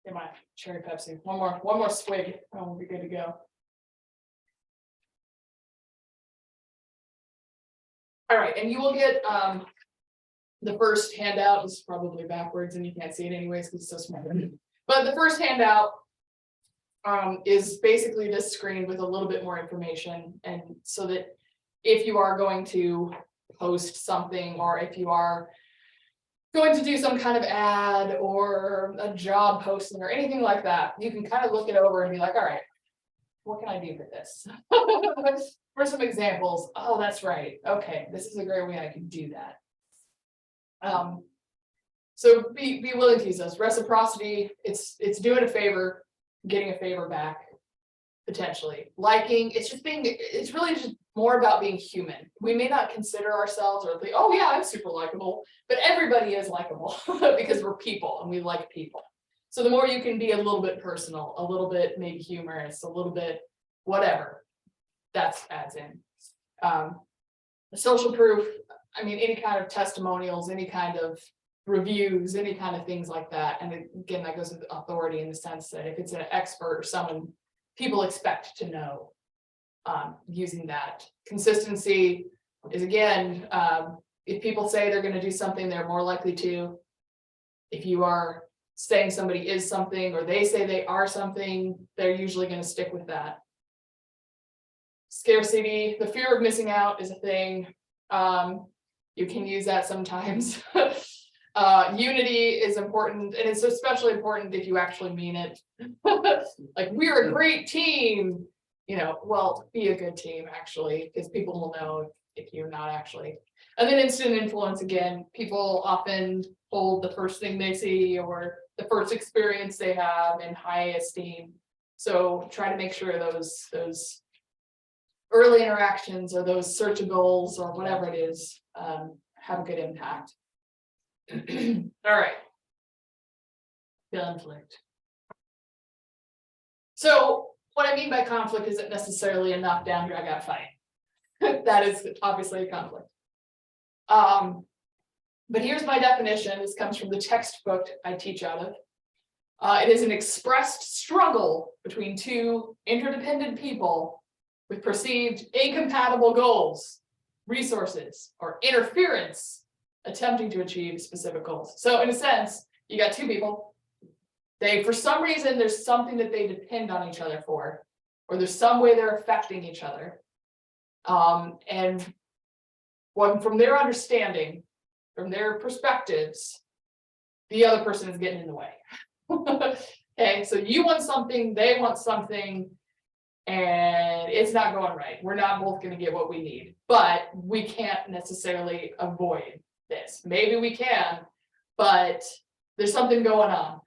Get my cherry Pepsi. One more swig. And we'll be good to go. All right, and you will get the first handout is probably backwards and you can't see it anyways because it's so small. But the first handout is basically this screen with a little bit more information, and so that if you are going to post something, or if you are going to do some kind of ad or a job posting or anything like that, you can kind of look it over and be like, all right, what can I do for this? For some examples, oh, that's right. Okay, this is a great way I can do that. So be willing to use those. Reciprocity, it's doing a favor, getting a favor back, potentially. Liking, it's really just more about being human. We may not consider ourselves or think, oh yeah, I'm super likable, but everybody is likable because we're people and we like people. So the more you can be a little bit personal, a little bit maybe humorous, a little bit whatever, that adds in. Social proof, I mean, any kind of testimonials, any kind of reviews, any kind of things like that. And again, that goes with authority in the sense that if it's an expert or someone people expect to know, using that. Consistency is, again, if people say they're going to do something, they're more likely to. If you are saying somebody is something, or they say they are something, they're usually going to stick with that. Scarcity, the fear of missing out is a thing. You can use that sometimes. Unity is important, and it's especially important if you actually mean it. Like, we're a great team, well, be a good team actually, because people will know if you're not actually. And then instant influence, again, people often hold the first thing they see or the first experience they have in high esteem. So try to make sure those early interactions or those searchables or whatever it is have a good impact. All right. Conflict. So what I mean by conflict isn't necessarily a knockdown, drag out fight. That is obviously a conflict. But here's my definition. This comes from the textbook I teach out of. It is an expressed struggle between two interdependent people with perceived incompatible goals, resources, or interference attempting to achieve specific goals. So in a sense, you got two people. For some reason, there's something that they depend on each other for, or there's some way they're affecting each other. And from their understanding, from their perspectives, the other person is getting in the way. Okay, so you want something, they want something, and it's not going right. We're not both going to get what we need, but we can't necessarily avoid this. Maybe we can, but there's something going on.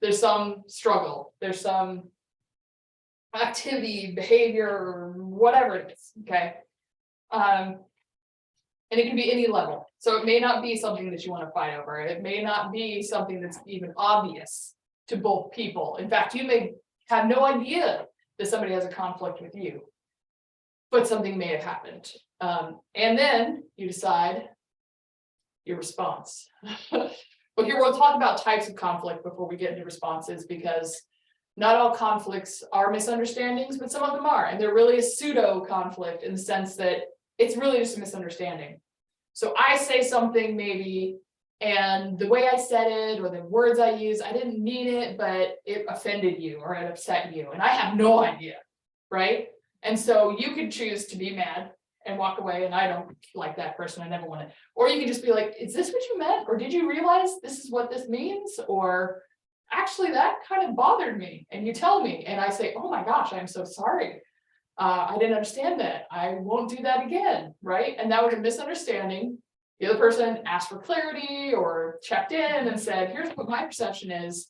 There's some struggle, there's some activity, behavior, whatever it is. Okay. And it can be any level. So it may not be something that you want to fight over. It may not be something that's even obvious to both people. In fact, you may have no idea that somebody has a conflict with you, but something may have happened. And then you decide your response. But here we'll talk about types of conflict before we get into responses, because not all conflicts are misunderstandings, but some of them are. And they're really a pseudo conflict in the sense that it's really just a misunderstanding. So I say something maybe, and the way I said it or the words I use, I didn't mean it, but it offended you or it upset you, and I have no idea, right? And so you could choose to be mad and walk away, and I don't like that person, I never want to. Or you can just be like, is this what you meant? Or did you realize this is what this means? Or actually that kind of bothered me, and you tell me, and I say, oh my gosh, I'm so sorry. I didn't understand that. I won't do that again, right? And that was a misunderstanding. The other person asked for clarity or checked in and said, here's what my perception is.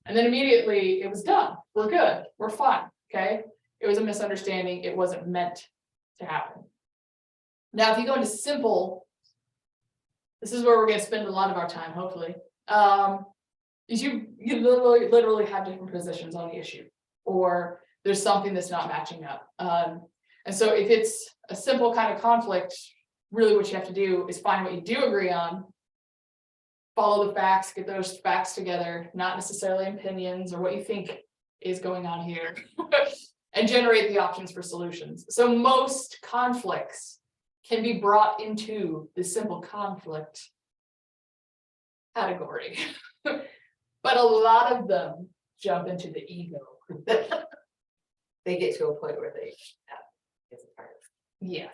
And then immediately it was done. We're good. We're fine. Okay. It was a misunderstanding. It wasn't meant to happen. Now, if you go into simple, this is where we're going to spend a lot of our time, hopefully. Is you literally have different positions on the issue, or there's something that's not matching up. And so if it's a simple kind of conflict, really what you have to do is find what you do agree on, follow the facts, get those facts together, not necessarily opinions or what you think is going on here, and generate the options for solutions. So most conflicts can be brought into the simple conflict category, but a lot of them jump into the ego. They get to a point where they. It's a part. Yes.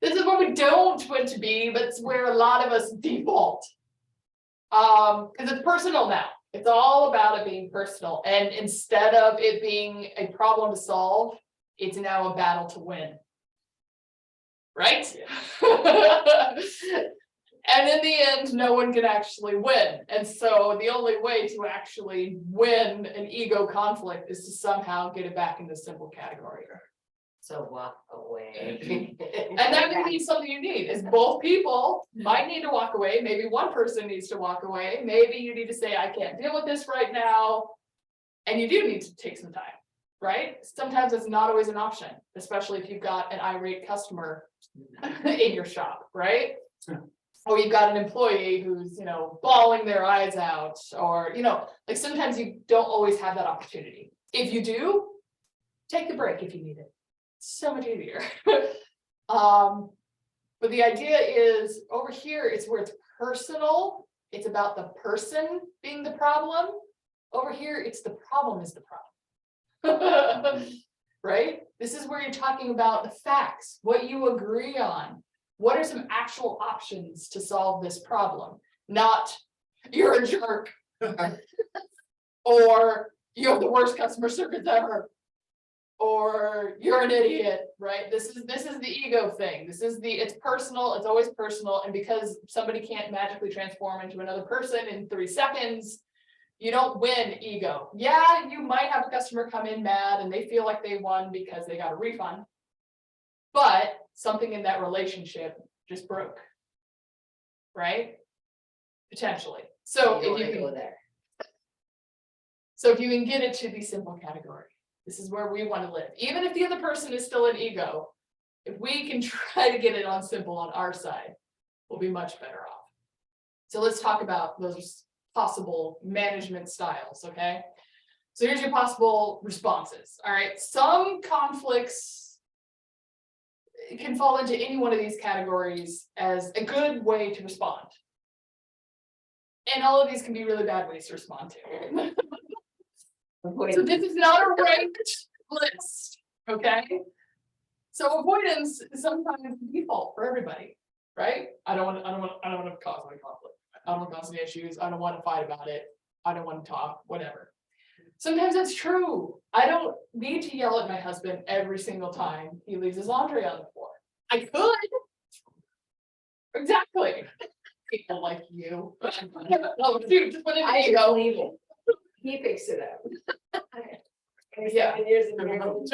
This is where we don't want to be, but it's where a lot of us default. Because it's personal now. It's all about it being personal. And instead of it being a problem to solve, it's now a battle to win. Right? And in the end, no one can actually win. And so the only way to actually win an ego conflict is to somehow get it back in the simple category. So walk away. And that may be something you need, is both people might need to walk away. Maybe one person needs to walk away. Maybe you need to say, I can't deal with this right now. And you do need to take some time, right? Sometimes it's not always an option, especially if you've got an irate customer in your shop, right? Or you've got an employee who's, bawling their eyes out, or, like sometimes you don't always have that opportunity. If you do, take the break if you need it. So much easier. But the idea is over here, it's where it's personal. It's about the person being the problem. Over here, it's the problem is the problem. Right? This is where you're talking about the facts, what you agree on. What are some actual options to solve this problem? Not you're a jerk or you have the worst customer service ever, or you're an idiot, right? This is the ego thing. It's personal, it's always personal. And because somebody can't magically transform into another person in 3 seconds, you don't win ego. Yeah, you might have a customer come in mad and they feel like they won because they got a refund, but something in that relationship just broke, right? Potentially. So if you go there. So if you can get it to the simple category, this is where we want to live. Even if the other person is still in ego, if we can try to get it on simple on our side, we'll be much better off. So let's talk about those possible management styles, okay? So here's your possible responses, all right? Some conflicts can fall into any one of these categories as a good way to respond. And all of these can be really bad ways to respond to. So this is not a ranked list, okay? So avoidance is sometimes the default for everybody, right? I don't want to cause any conflict. I don't want to cause any issues. I don't want to fight about it. I don't want to talk, whatever. Sometimes that's true. I don't need to yell at my husband every single time he leaves his laundry on the floor. I could. Exactly. People like you. Oh, dude, just put it in ego. Leave it. He picks it up. Yeah. 7 years in marriage.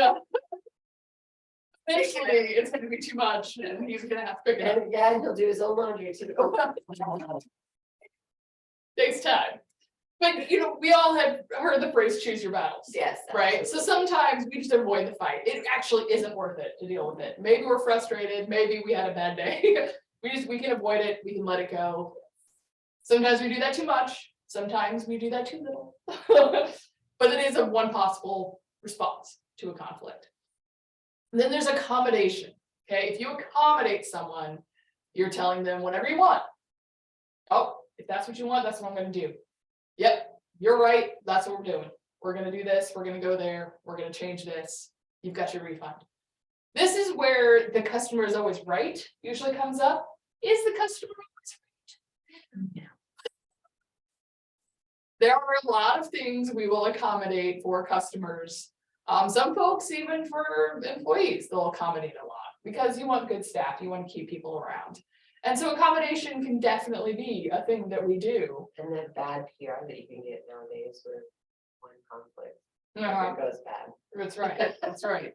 Eventually, it's going to be too much, and he's going to have to pick it up. And yeah, he'll do his own laundry too. Takes time. But we all have heard the phrase choose your battles. Yes. Right. So sometimes we just avoid the fight. It actually isn't worth it to deal with it. Maybe we're frustrated, maybe we had a bad day. we can avoid it, we can let it go. Sometimes we do that too much, sometimes we do that too little. But it is one possible response to a conflict. And then there's accommodation. Okay, if you accommodate someone, You're telling them whatever you want. Oh, if that's what you want, that's what I'm gonna do. Yep, you're right, that's what we're doing. We're gonna do this, we're gonna go there, we're gonna change this. You've got your refund. This is where the customer is always right, usually comes up. Is the customer always right? No. There are a lot of things we will accommodate for customers. Some folks, even for employees, they'll accommodate a lot because you want good staff, you want to keep people around. And so accommodation can definitely be a thing that we do. And then bad PR that you can get nowadays with one conflict. Uh-huh. It goes bad. That's right, that's right.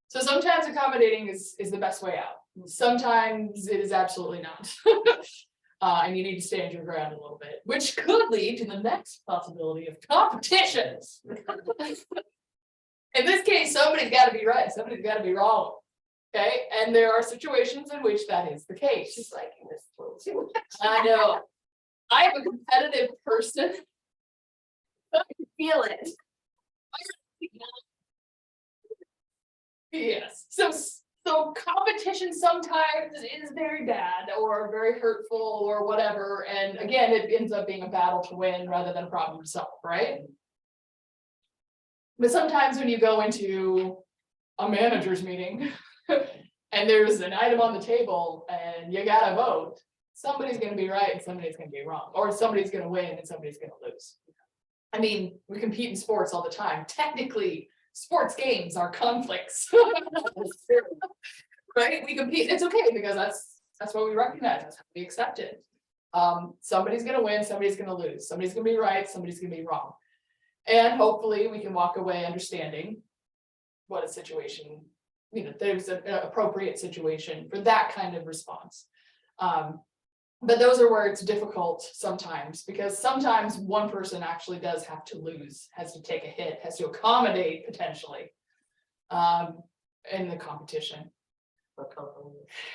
So sometimes accommodating is the best way out. Sometimes it is absolutely not. And you need to stand your ground a little bit, which could lead to the next possibility of competitions. In this case, somebody's got to be right, somebody's got to be wrong. Okay, and there are situations in which that is the case. She's liking this a little too much. I know. I am a competitive person. I can feel it. Yes, so competition sometimes is very bad or very hurtful or whatever, and again, it ends up being a battle to win rather than a problem to solve, right? But sometimes when you go into a manager's meeting and there's an item on the table and you gotta vote, somebody's gonna be right and somebody's gonna be wrong, or somebody's gonna win and somebody's gonna lose. I mean, we compete in sports all the time. Technically, sports games are conflicts. Right? We compete, it's okay because that's what we recognize, that's how we accept it. Somebody's gonna win, somebody's gonna lose, somebody's gonna be right, somebody's gonna be wrong. And hopefully we can walk away understanding what a situation, there's an appropriate situation for that kind of response. But those are where it's difficult sometimes, because sometimes one person actually does have to lose, has to take a hit, has to accommodate potentially in the competition.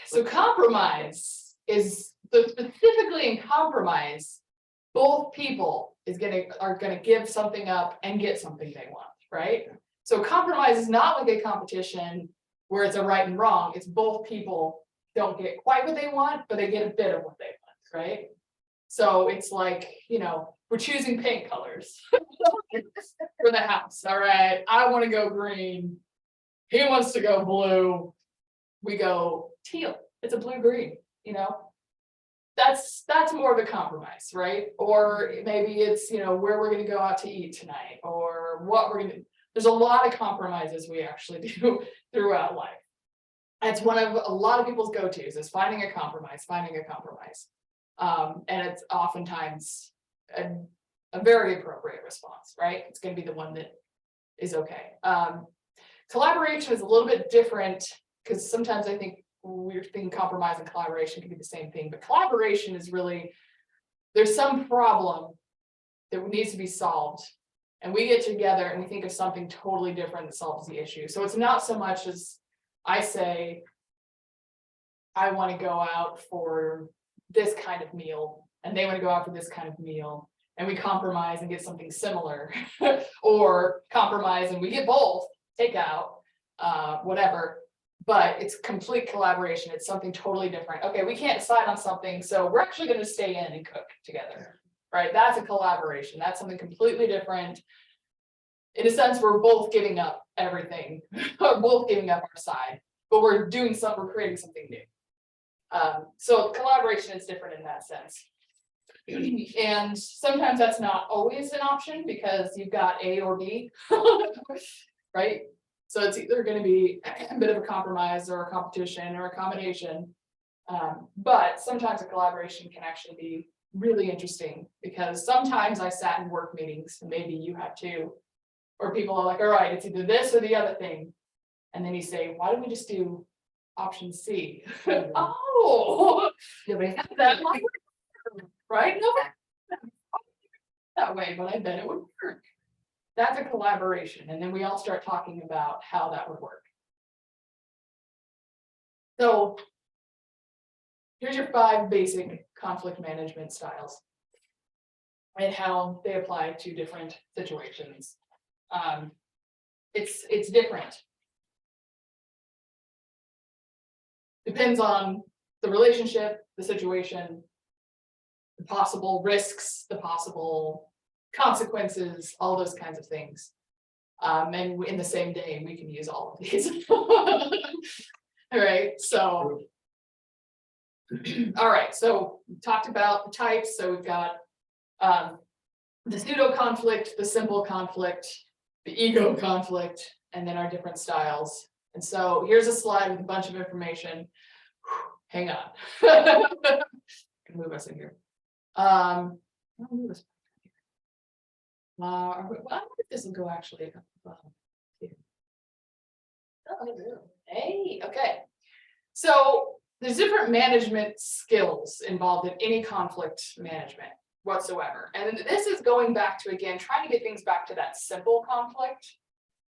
So compromise is, so specifically in compromise, both people are gonna give something up and get something they want, right? So compromise is not like a competition where it's a right and wrong, it's both people don't get quite what they want, but they get a bit of what they want, right? So it's like, we're choosing paint colors for the house, all right? I wanna go green, he wants to go blue, we go teal, it's a blue-green, That's more of a compromise, right? Or maybe it's, where we're gonna go out to eat tonight, or what we're gonna, there's a lot of compromises we actually do throughout life. It's one of a lot of people's go-tos is finding a compromise. And it's oftentimes a very appropriate response, right? It's gonna be the one that is okay. Collaboration is a little bit different because sometimes I think we're thinking compromise and collaboration can be the same thing, but collaboration is really, there's some problem that needs to be solved. And we get together and we think of something totally different that solves the issue. So it's not so much as I say, I want to go out for this kind of meal, and they want to go out for this kind of meal, and we compromise and get something similar, or compromise and we get both, take out, whatever. But it's complete collaboration. It's something totally different. Okay, we can't decide on something, so we're actually going to stay in and cook together, right? That's a collaboration. That's something completely different. In a sense, we're both giving up everything, we're both giving up our side, but we're creating something new. So collaboration is different in that sense. And sometimes that's not always an option because you've got A or B, right? So it's either going to be a bit of a compromise or a competition or accommodation. But sometimes a collaboration can actually be really interesting because sometimes I sat in work meetings, and maybe you have too, or people are like, all right, it's either this or the other thing. And then you say, why don't we just do option C? Oh, that might work, right? No, that way, but I bet it would work. That's a collaboration, and then we all start talking about how that would work. So here's your 5 basic conflict management styles and how they apply to different situations. It's different. Depends on the relationship, the situation, the possible risks, the possible consequences, all those kinds of things. And in the same day, we can use all of these. All right, so. All right, so we talked about the types. So we've got the pseudo conflict, the simple conflict, the ego conflict, and then our different styles. And so here's a slide with a bunch of information. Hang on. Can move us in here. I'll move us. I wonder if this will go actually. Hey, okay. So there's different management skills involved in any conflict management whatsoever. And this is going back to, again, trying to get things back to that simple conflict.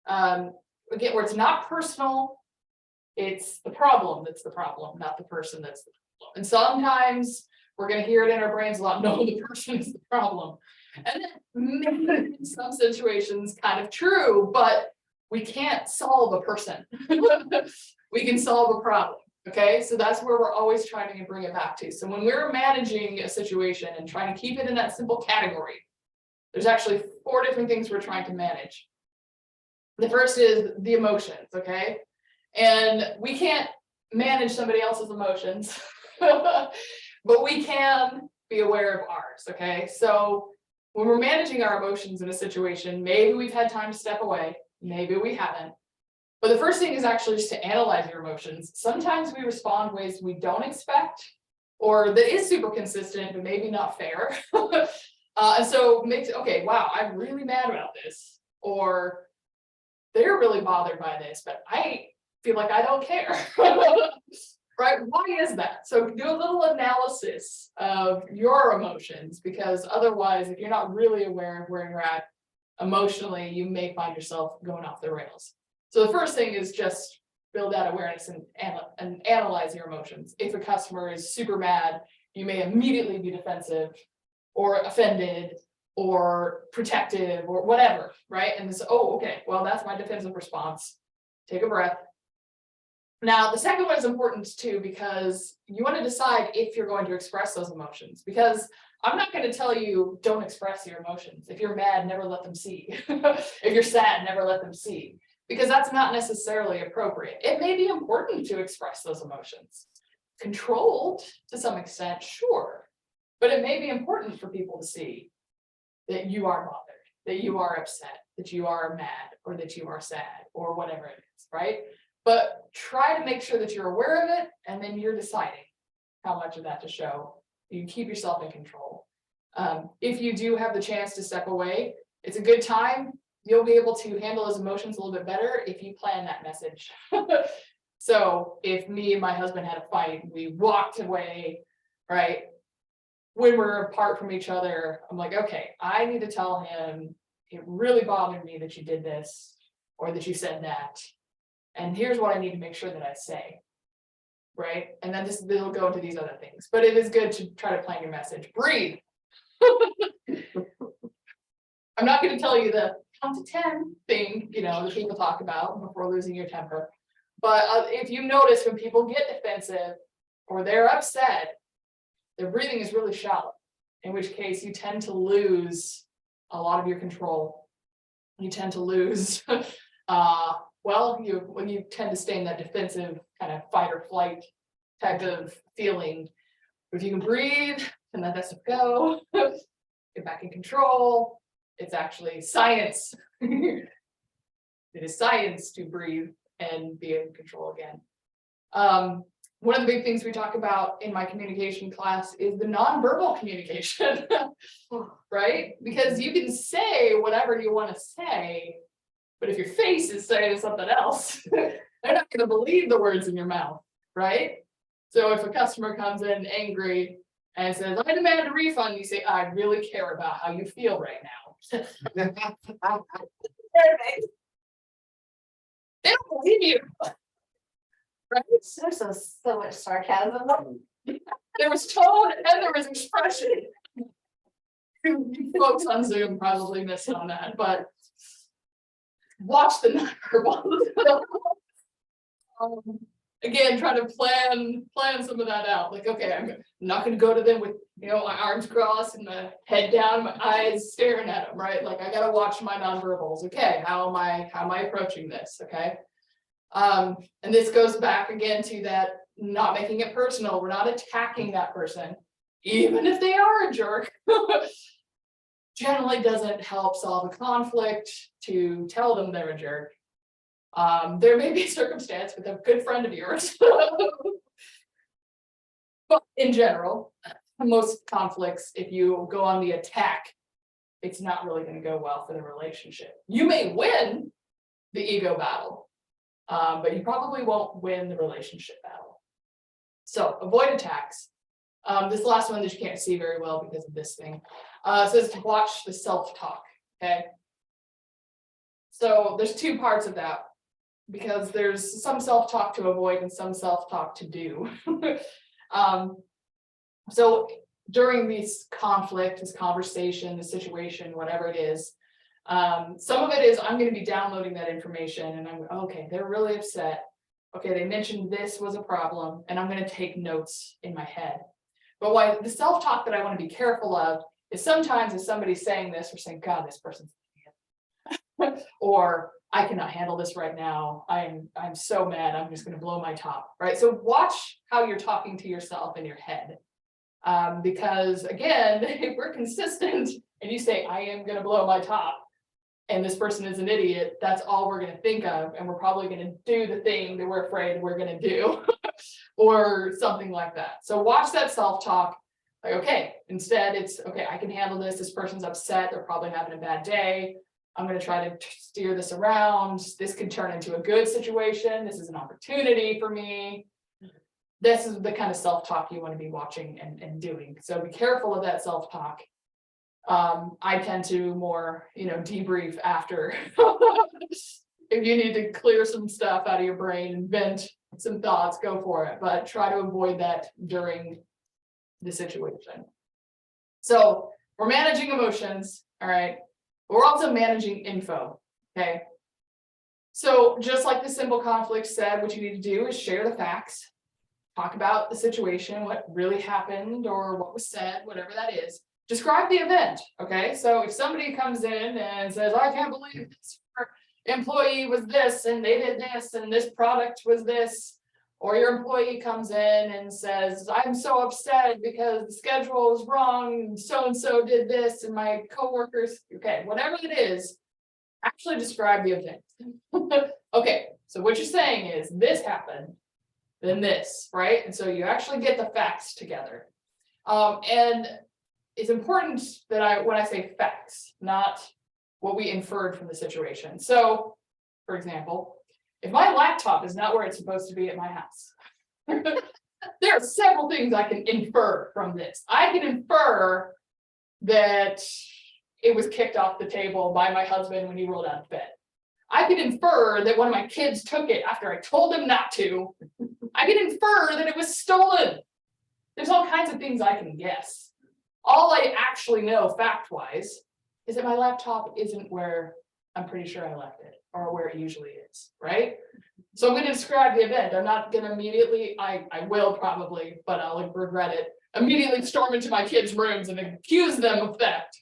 Again, where it's not personal, it's the problem that's the problem, not the person that's the problem. And sometimes we're going to hear it in our brains a lot, no, the person is the problem. And then in some situations, kind of true, but we can't solve a person. We can solve a problem. Okay, so that's where we're always trying to bring it back to. So when we're managing a situation and trying to keep it in that simple category, there's actually 4 different things we're trying to manage. The first is the emotions, okay? And we can't manage somebody else's emotions, but we can be aware of ours, okay? So when we're managing our emotions in a situation, maybe we've had time to step away, maybe we haven't. But the first thing is actually just to analyze your emotions. Sometimes we respond ways we don't expect, or that is super consistent, but maybe not fair. And so makes it, okay, wow, I'm really mad about this, or they're really bothered by this, but I feel like I don't care. Right? Why is that? So do a little analysis of your emotions, because otherwise, if you're not really aware of where you're at emotionally, you may find yourself going off the rails. So the first thing is just build that awareness and analyze your emotions. If a customer is super mad, you may immediately be defensive or offended or protective or whatever, right? And this, oh, okay, well, that's my defensive response. Take a breath. Now, the second one is important too, because you want to decide if you're going to express those emotions, because I'm not going to tell you don't express your emotions. If you're mad, never let them see. If you're sad, never let them see. Because that's not necessarily appropriate. It may be important to express those emotions. Controlled to some extent, sure. But it may be important for people to see that you are bothered, that you are upset, that you are mad, or that you are sad, or whatever it is, right? But try to make sure that you're aware of it, and then you're deciding how much of that to show. You keep yourself in control. If you do have the chance to step away, it's a good time. You'll be able to handle those emotions a little bit better if you plan that message. So if me and my husband had a fight, we walked away, right? When we're apart from each other, I'm like, okay, I need to tell him it really bothered me that you did this or that you said that. And here's what I need to make sure that I say. Right? And then it'll go into these other things. But it is good to try to plan your message. Breathe. I'm not going to tell you the count to 10 thing, that people talk about before losing your temper. But if you notice when people get defensive or they're upset, their breathing is really shallow, in which case you tend to lose a lot of your control. You tend to lose, when you tend to stay in that defensive kind of fight or flight type of feeling. If you can breathe and let that stuff go, get back in control. It's actually science. It is science to breathe and be in control again. One of the big things we talk about in my communication class is the nonverbal communication, right? Because you can say whatever you want to say, but if your face is saying something else, they're not going to believe the words in your mouth, right? So if a customer comes in angry and says, I demand a refund, you say, I really care about how you feel right now. They don't believe you. Right? There's so much sarcasm. There was tone and there was expression. You folks on Zoom probably missed on that, but watch the nonverbal. again, try to plan some of that out. Like, okay, I'm not gonna go to them with, my arms crossed and my head down, my eyes staring at them, right? Like, I gotta watch my nonverbals. Okay, how am I approaching this? Okay. And this goes back again to that not making it personal. We're not attacking that person, even if they are a jerk. Generally doesn't help solve a conflict to tell them they're a jerk. There may be a circumstance with a good friend of yours. But in general, most conflicts, if you go on the attack, it's not really going to go well for the relationship. You may win the ego battle, but you probably won't win the relationship battle. So avoid attacks. This last one that you can't see very well because of this thing says to watch the self-talk. Okay. So there's two parts of that, because there's some self-talk to avoid and some self-talk to do. So during this conflict, this conversation, the situation, whatever it is, some of it is I'm going to be downloading that information and I'm okay, they're really upset. Okay, they mentioned this was a problem and I'm going to take notes in my head. But why the self-talk that I want to be careful of is sometimes if somebody's saying this, we're saying, God, this person's or I cannot handle this right now. I'm so mad. I'm just going to blow my top. Right. So watch how you're talking to yourself in your head. Because again, if we're consistent and you say, I am going to blow my top, and this person is an idiot, that's all we're going to think of. And we're probably going to do the thing that we're afraid we're going to do or something like that. So watch that self-talk. Like, okay, instead it's okay, I can handle this. This person's upset. They're probably having a bad day. I'm going to try to steer this around. This could turn into a good situation. This is an opportunity for me. This is the kind of self-talk you want to be watching and doing. So be careful of that self-talk. I tend to more, debrief after. If you need to clear some stuff out of your brain and vent some thoughts, go for it. But try to avoid that during the situation. So we're managing emotions. All right. We're also managing info. Okay. So just like the simple conflict said, what you need to do is share the facts. Talk about the situation, what really happened or what was said, whatever that is. Describe the event, okay? So if somebody comes in and says, I can't believe this employee was this and they did this and this product was this, or your employee comes in and says, I'm so upset because the schedule is wrong, so-and-so did this and my coworkers, okay, whatever it is, actually describe the event. Okay, so what you're saying is this happened, then this, right? And so you actually get the facts together. And it's important that when I say facts, not what we inferred from the situation. So, for example, if my laptop is not where it's supposed to be at my house, there are several things I can infer from this. I can infer that it was kicked off the table by my husband when he rolled out of bed. I can infer that one of my kids took it after I told them not to. I can infer that it was stolen. There's all kinds of things I can guess. All I actually know fact-wise is that my laptop isn't where I'm pretty sure I left it or where it usually is, right? So I'm going to describe the event. I'm not going to immediately, I will probably, but I'll regret it, immediately storm into my kids' rooms and accuse them of theft.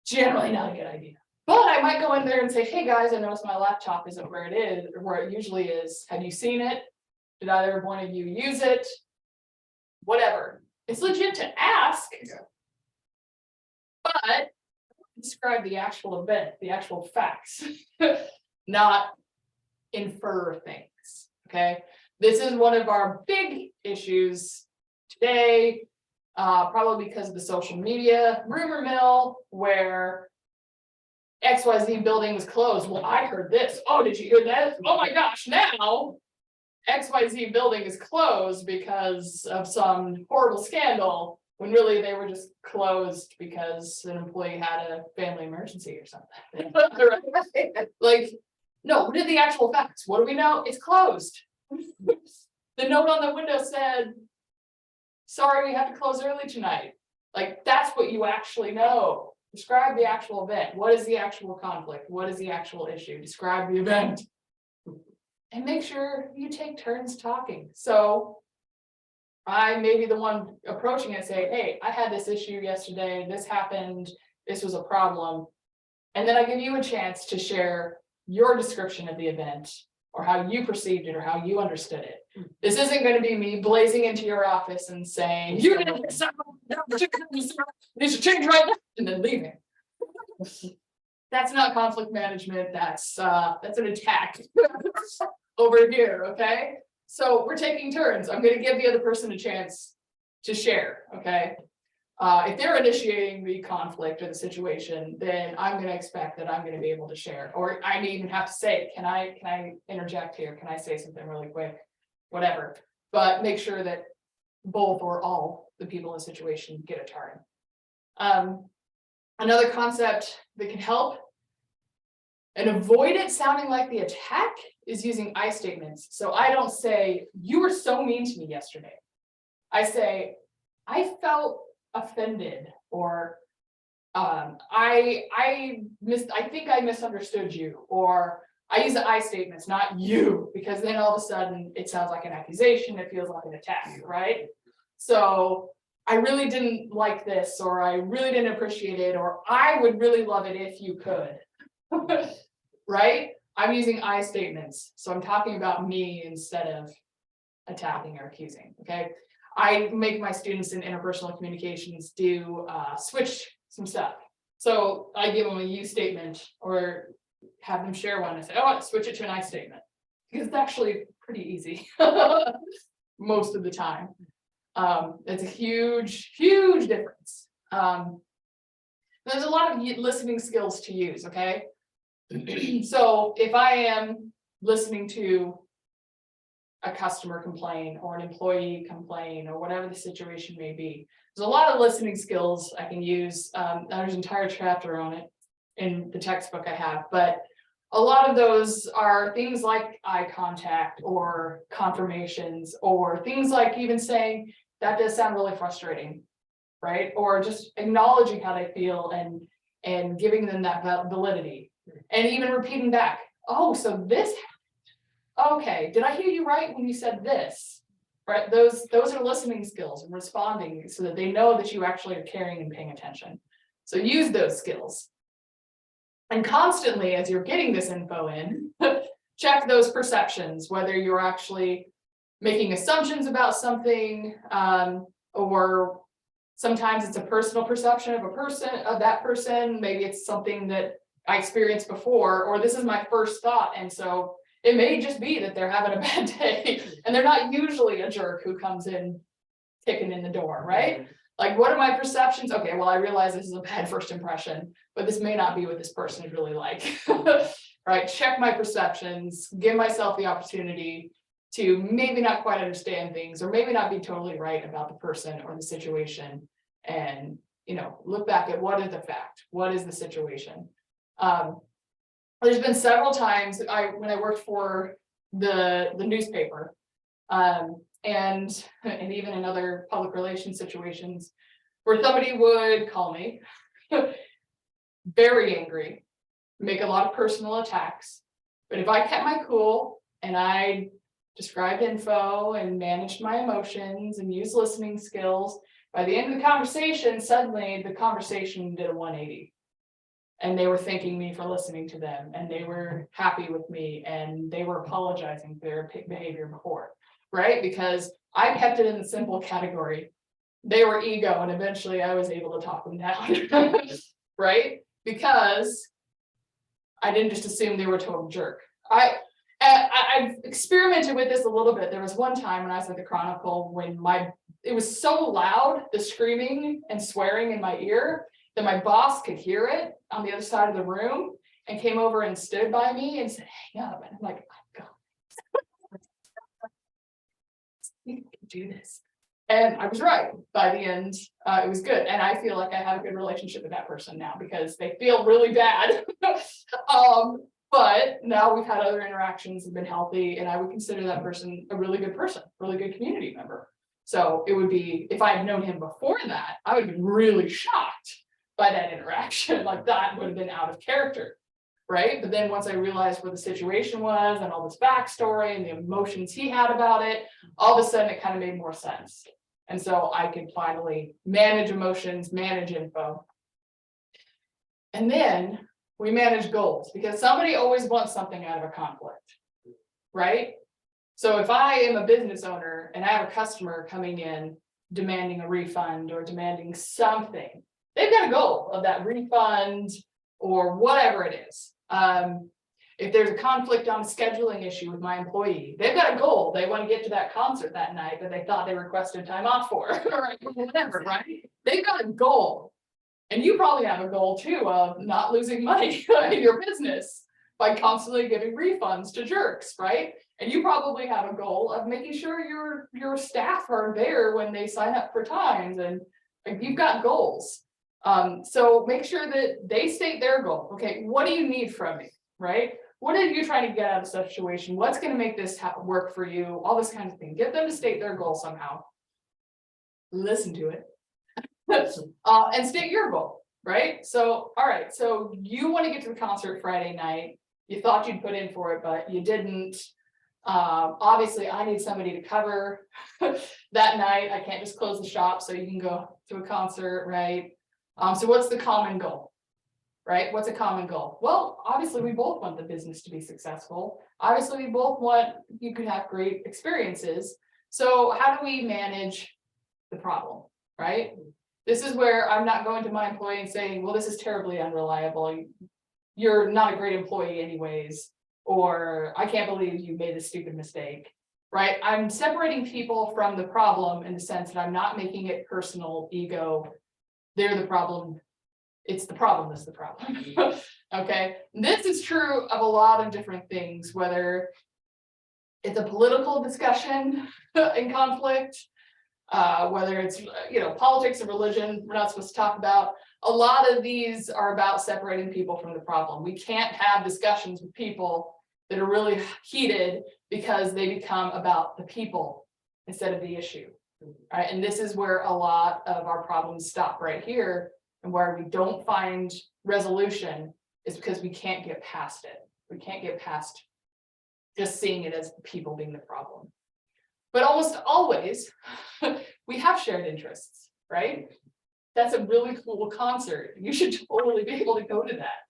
Generally not a good idea. But I might go in there and say, hey guys, I noticed my laptop isn't where it is, or where it usually is. Have you seen it? Did either one of you use it? Whatever. It's legit to ask, but describe the actual event, the actual facts, not infer things, okay? This is one of our big issues today, probably because of the social media rumor mill, where XYZ building was closed. Well, I heard this. Oh, did you hear that? Oh my gosh, now XYZ building is closed because of some horrible scandal, when really they were just closed because an employee had a family emergency or something. Like, no, what are the actual facts? What do we know? It's closed. The note on the window said, sorry, we have to close early tonight. Like, that's what you actually know. Describe the actual event. What is the actual conflict? What is the actual issue? Describe the event. and make sure you take turns talking. So I may be the one approaching it and say, hey, I had this issue yesterday, this happened, this was a problem. And then I give you a chance to share your description of the event or how you perceived it or how you understood it. This isn't going to be me blazing into your office and saying, you need to change right now, and then leaving. That's not conflict management, that's an attack over here, okay? So we're taking turns. I'm gonna give the other person a chance to share, okay? If they're initiating the conflict or the situation, then I'm gonna expect that I'm gonna be able to share, or I may even have to say, can I interject here? Can I say something really quick? Whatever, but make sure that both or all the people in the situation get a turn. Another concept that can help and avoid it sounding like the attack is using I statements. So I don't say, you were so mean to me yesterday. I say, I felt offended, or I think I misunderstood you, or I use the I statements, not you, because then all of a sudden it sounds like an accusation, it feels like an attack, right? So I really didn't like this, or I really didn't appreciate it, or I would really love it if you could. Right? I'm using I statements. So I'm talking about me instead of attacking or accusing. Okay. I make my students in interpersonal communications do switch some stuff. So I give them a you statement or have them share one and say, oh, switch it to an I statement. Because it's actually pretty easy most of the time. It's a huge, huge difference. There's a lot of listening skills to use, okay? So if I am listening to a customer complain or an employee complain or whatever the situation may be, there's a lot of listening skills I can use. There's an entire chapter on it in the textbook I have, but a lot of those are things like eye contact or confirmations, or things like even saying, that does sound really frustrating, right? Or just acknowledging how they feel and giving them that validity. And even repeating back, oh, so this happened. Okay, did I hear you right when you said this? Right, those are listening skills and responding so that they know that you actually are caring and paying attention. So use those skills. And constantly, as you're getting this info in, check those perceptions, whether you're actually making assumptions about something, or sometimes it's a personal perception of that person. Maybe it's something that I experienced before, or this is my first thought. And so it may just be that they're having a bad day and they're not usually a jerk who comes in kicking in the door, right? Like, what are my perceptions? Okay, well, I realize this is a bad first impression, but this may not be what this person is really like, right? Check my perceptions, give myself the opportunity to maybe not quite understand things, or maybe not be totally right about the person or the situation. And, look back at what is the fact, what is the situation? There's been several times when I worked for the newspaper, and even in other public relations situations, where somebody would call me very angry, make a lot of personal attacks. But if I kept my cool and I described info and managed my emotions and used listening skills, by the end of the conversation, suddenly the conversation did a 180. And they were thanking me for listening to them, and they were happy with me, and they were apologizing for their behavior before, right? Because I kept it in the simple category. They were ego, and eventually I was able to talk them down, right? Because I didn't just assume they were a total jerk. I've experimented with this a little bit. There was one time when I was at the Chronicle when it was so loud, the screaming and swearing in my ear, that my boss could hear it on the other side of the room and came over and stood by me and said, hang up. And I'm like, oh, God. You can do this. And I was right. By the end, it was good. And I feel like I have a good relationship with that person now because they feel really bad. But now we've had other interactions have been healthy, and I would consider that person a really good person, really good community member. So it would be, if I had known him before that, I would have been really shocked by that interaction. Like, that would have been out of character. right? But then once I realized what the situation was and all this backstory and the emotions he had about it, all of a sudden it kind of made more sense. And so I could finally manage emotions, manage info. And then we manage goals, because somebody always wants something out of a conflict, right? So if I am a business owner and I have a customer coming in demanding a refund or demanding something, they've got a goal of that refund or whatever it is. If there's a conflict on a scheduling issue with my employee, they've got a goal. They want to get to that concert that night that they thought they requested time off for, or whatever, right? They've got a goal. And you probably have a goal too of not losing money in your business by constantly giving refunds to jerks, right? And you probably have a goal of making sure your staff are there when they sign up for times, and like, you've got goals. So make sure that they state their goal. Okay, what do you need from me, right? What are you trying to get out of the situation? What's going to make this work for you? All this kind of thing. Get them to state their goal somehow. Listen to it. And state your goal, right? So, all right, so you want to get to the concert Friday night. You thought you'd put in for it, but you didn't. Obviously, I need somebody to cover that night. I can't just close the shop so you can go to a concert, right? So what's the common goal, right? What's a common goal? Well, obviously, we both want the business to be successful. Obviously, we both want you could have great experiences. So how do we manage the problem, right? This is where I'm not going to my employee and saying, well, this is terribly unreliable. You're not a great employee anyways, or I can't believe you made a stupid mistake, right? I'm separating people from the problem in the sense that I'm not making it personal, ego. They're the problem. It's the problem that's the problem. Okay. This is true of a lot of different things, whether it's a political discussion in conflict, whether it's, politics and religion, we're not supposed to talk about. A lot of these are about separating people from the problem. We can't have discussions with people that are really heated because they become about the people instead of the issue. Right. And this is where a lot of our problems stop right here, and where we don't find resolution is because we can't get past it. We can't get past just seeing it as people being the problem. But almost always, we have shared interests, right? That's a really cool concert. You should totally be able to go to that.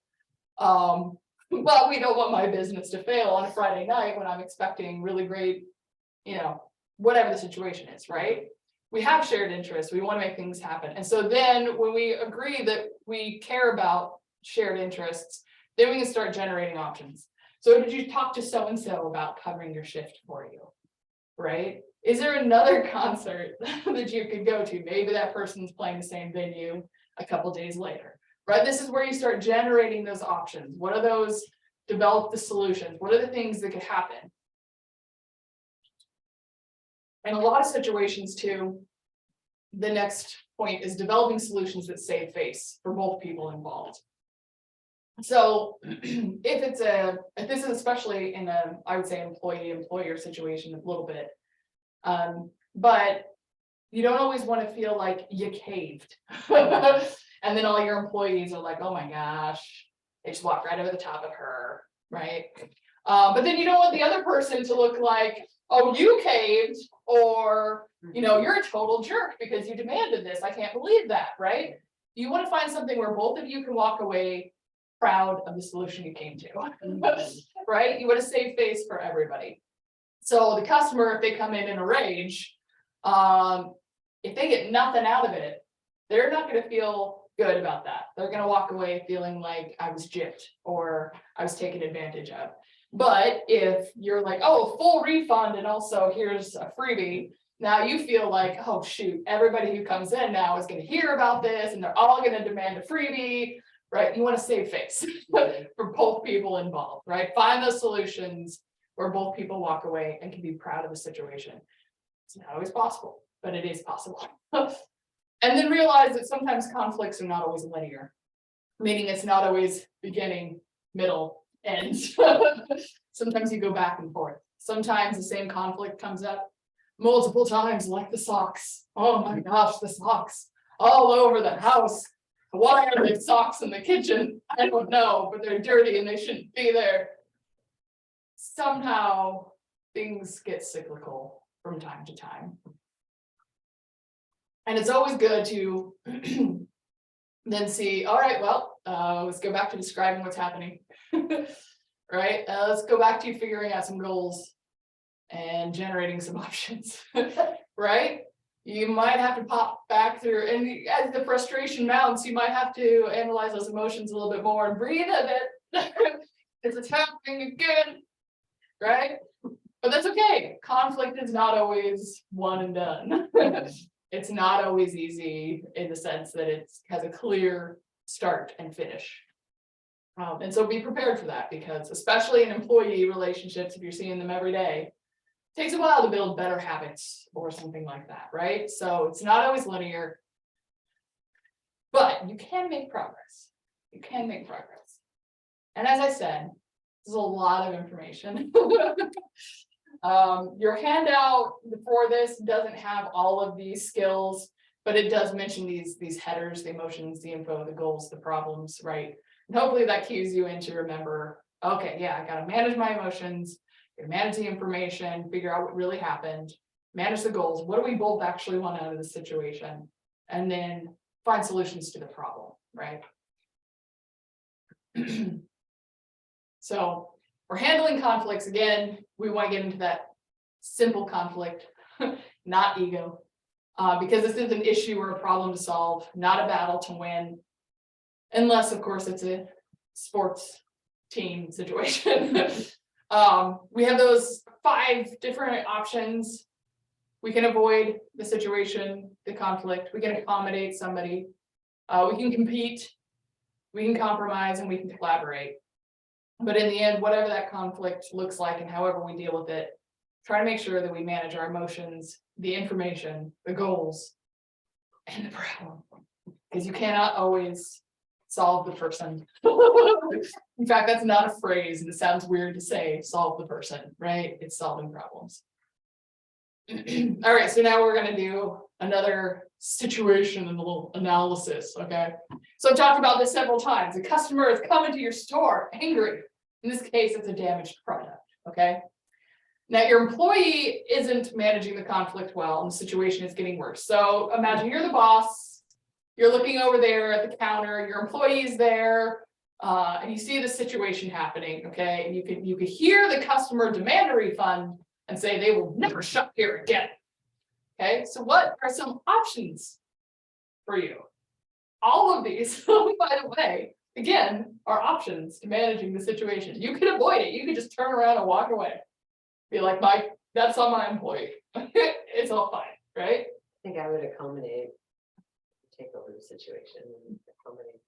But we don't want my business to fail on a Friday night when I'm expecting really great, whatever the situation is, right? We have shared interests. We want to make things happen. And so then when we agree that we care about shared interests, then we can start generating options. So did you talk to so-and-so about covering your shift for you? Right? Is there another concert that you could go to? Maybe that person's playing the same venue a couple days later, right? This is where you start generating those options. What are those? Develop the solutions. What are the things that could happen? In a lot of situations too, the next point is developing solutions that save face for both people involved. So if this is especially in I would say employee-employer situation a little bit, but you don't always want to feel like you caved. And then all your employees are like, oh my gosh, they just walked right over the top of her, right? But then you don't want the other person to look like, oh, you caved, or, you're a total jerk because you demanded this. I can't believe that, right? You want to find something where both of you can walk away proud of the solution you came to, right? You want to save face for everybody. So the customer, if they come in a rage, if they get nothing out of it, they're not going to feel good about that. They're going to walk away feeling like I was gypped or I was taken advantage of. But if you're like, oh, full refund and also here's a freebie, now you feel like, oh shoot, everybody who comes in now is going to hear about this and they're all going to demand a freebie, right? You want to save face for both people involved, right? Find those solutions where both people walk away and can be proud of the situation. It's not always possible, but it is possible. And then realize that sometimes conflicts are not always linear, meaning it's not always beginning, middle, end. Sometimes you go back and forth. Sometimes the same conflict comes up multiple times, like the socks. Oh my gosh, the socks all over the house. Why are there socks in the kitchen? I don't know, but they're dirty and they shouldn't be there. Somehow things get cyclical from time to time. And it's always good to then see, all right, well, let's go back to describing what's happening. Right? Let's go back to figuring out some goals and generating some options. Right? You might have to pop back through, and as the frustration mounts, you might have to analyze those emotions a little bit more and breathe a bit. Because it's happening again. Right? But that's okay. Conflict is not always one and done. It's not always easy in the sense that it has a clear start and finish. And so be prepared for that, because especially in employee relationships, if you're seeing them every day, it takes a while to build better habits or something like that, right? So it's not always linear, but you can make progress. You can make progress. And as I said, there's a lot of information. Your handout before this doesn't have all of these skills, but it does mention these headers, the emotions, the info, the goals, the problems, right? And hopefully that cues you in to remember, okay, yeah, I gotta manage my emotions, gotta manage the information, figure out what really happened, manage the goals. What do we both actually want out of the situation? And then find solutions to the problem, right? So we're handling conflicts. Again, we want to get into that simple conflict, not ego, because this is an issue or a problem to solve, not a battle to win, unless, of course, it's a sports team situation. We have those 5 different options. We can avoid the situation, the conflict. We can accommodate somebody. We can compete. We can compromise, and we can collaborate. But in the end, whatever that conflict looks like and however we deal with it, try to make sure that we manage our emotions, the information, the goals, and the problem. Because you cannot always solve the person. In fact, that's not a phrase, and it sounds weird to say, solve the person, right? It's solving problems. All right, so now we're going to do another situation and a little analysis, okay? So I've talked about this several times. A customer is coming to your store angry. In this case, it's a damaged product, okay? Now, your employee isn't managing the conflict well, and the situation is getting worse. So imagine you're the boss, you're looking over there at the counter, your employee's there, and you see the situation happening, okay? And you could hear the customer demand a refund and say they will never shop here again. Okay, so what are some options for you? All of these, by the way, again, are options to managing the situation. You can avoid it. You can just turn around and walk away. Be like, Mike, that's on my employee. It's all fine, right? I think I would accommodate, take over the situation and accommodate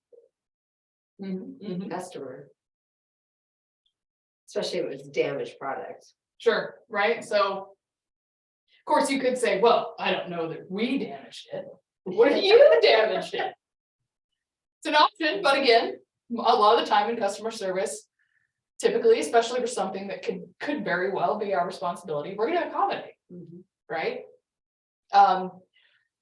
the customer. Especially if it was damaged product. Sure, right? So, of course, you could say, well, I don't know that we damaged it. What if you damaged it? It's an option, but again, a lot of the time in customer service, typically, especially for something that could very well be our responsibility, we're going to accommodate, right? And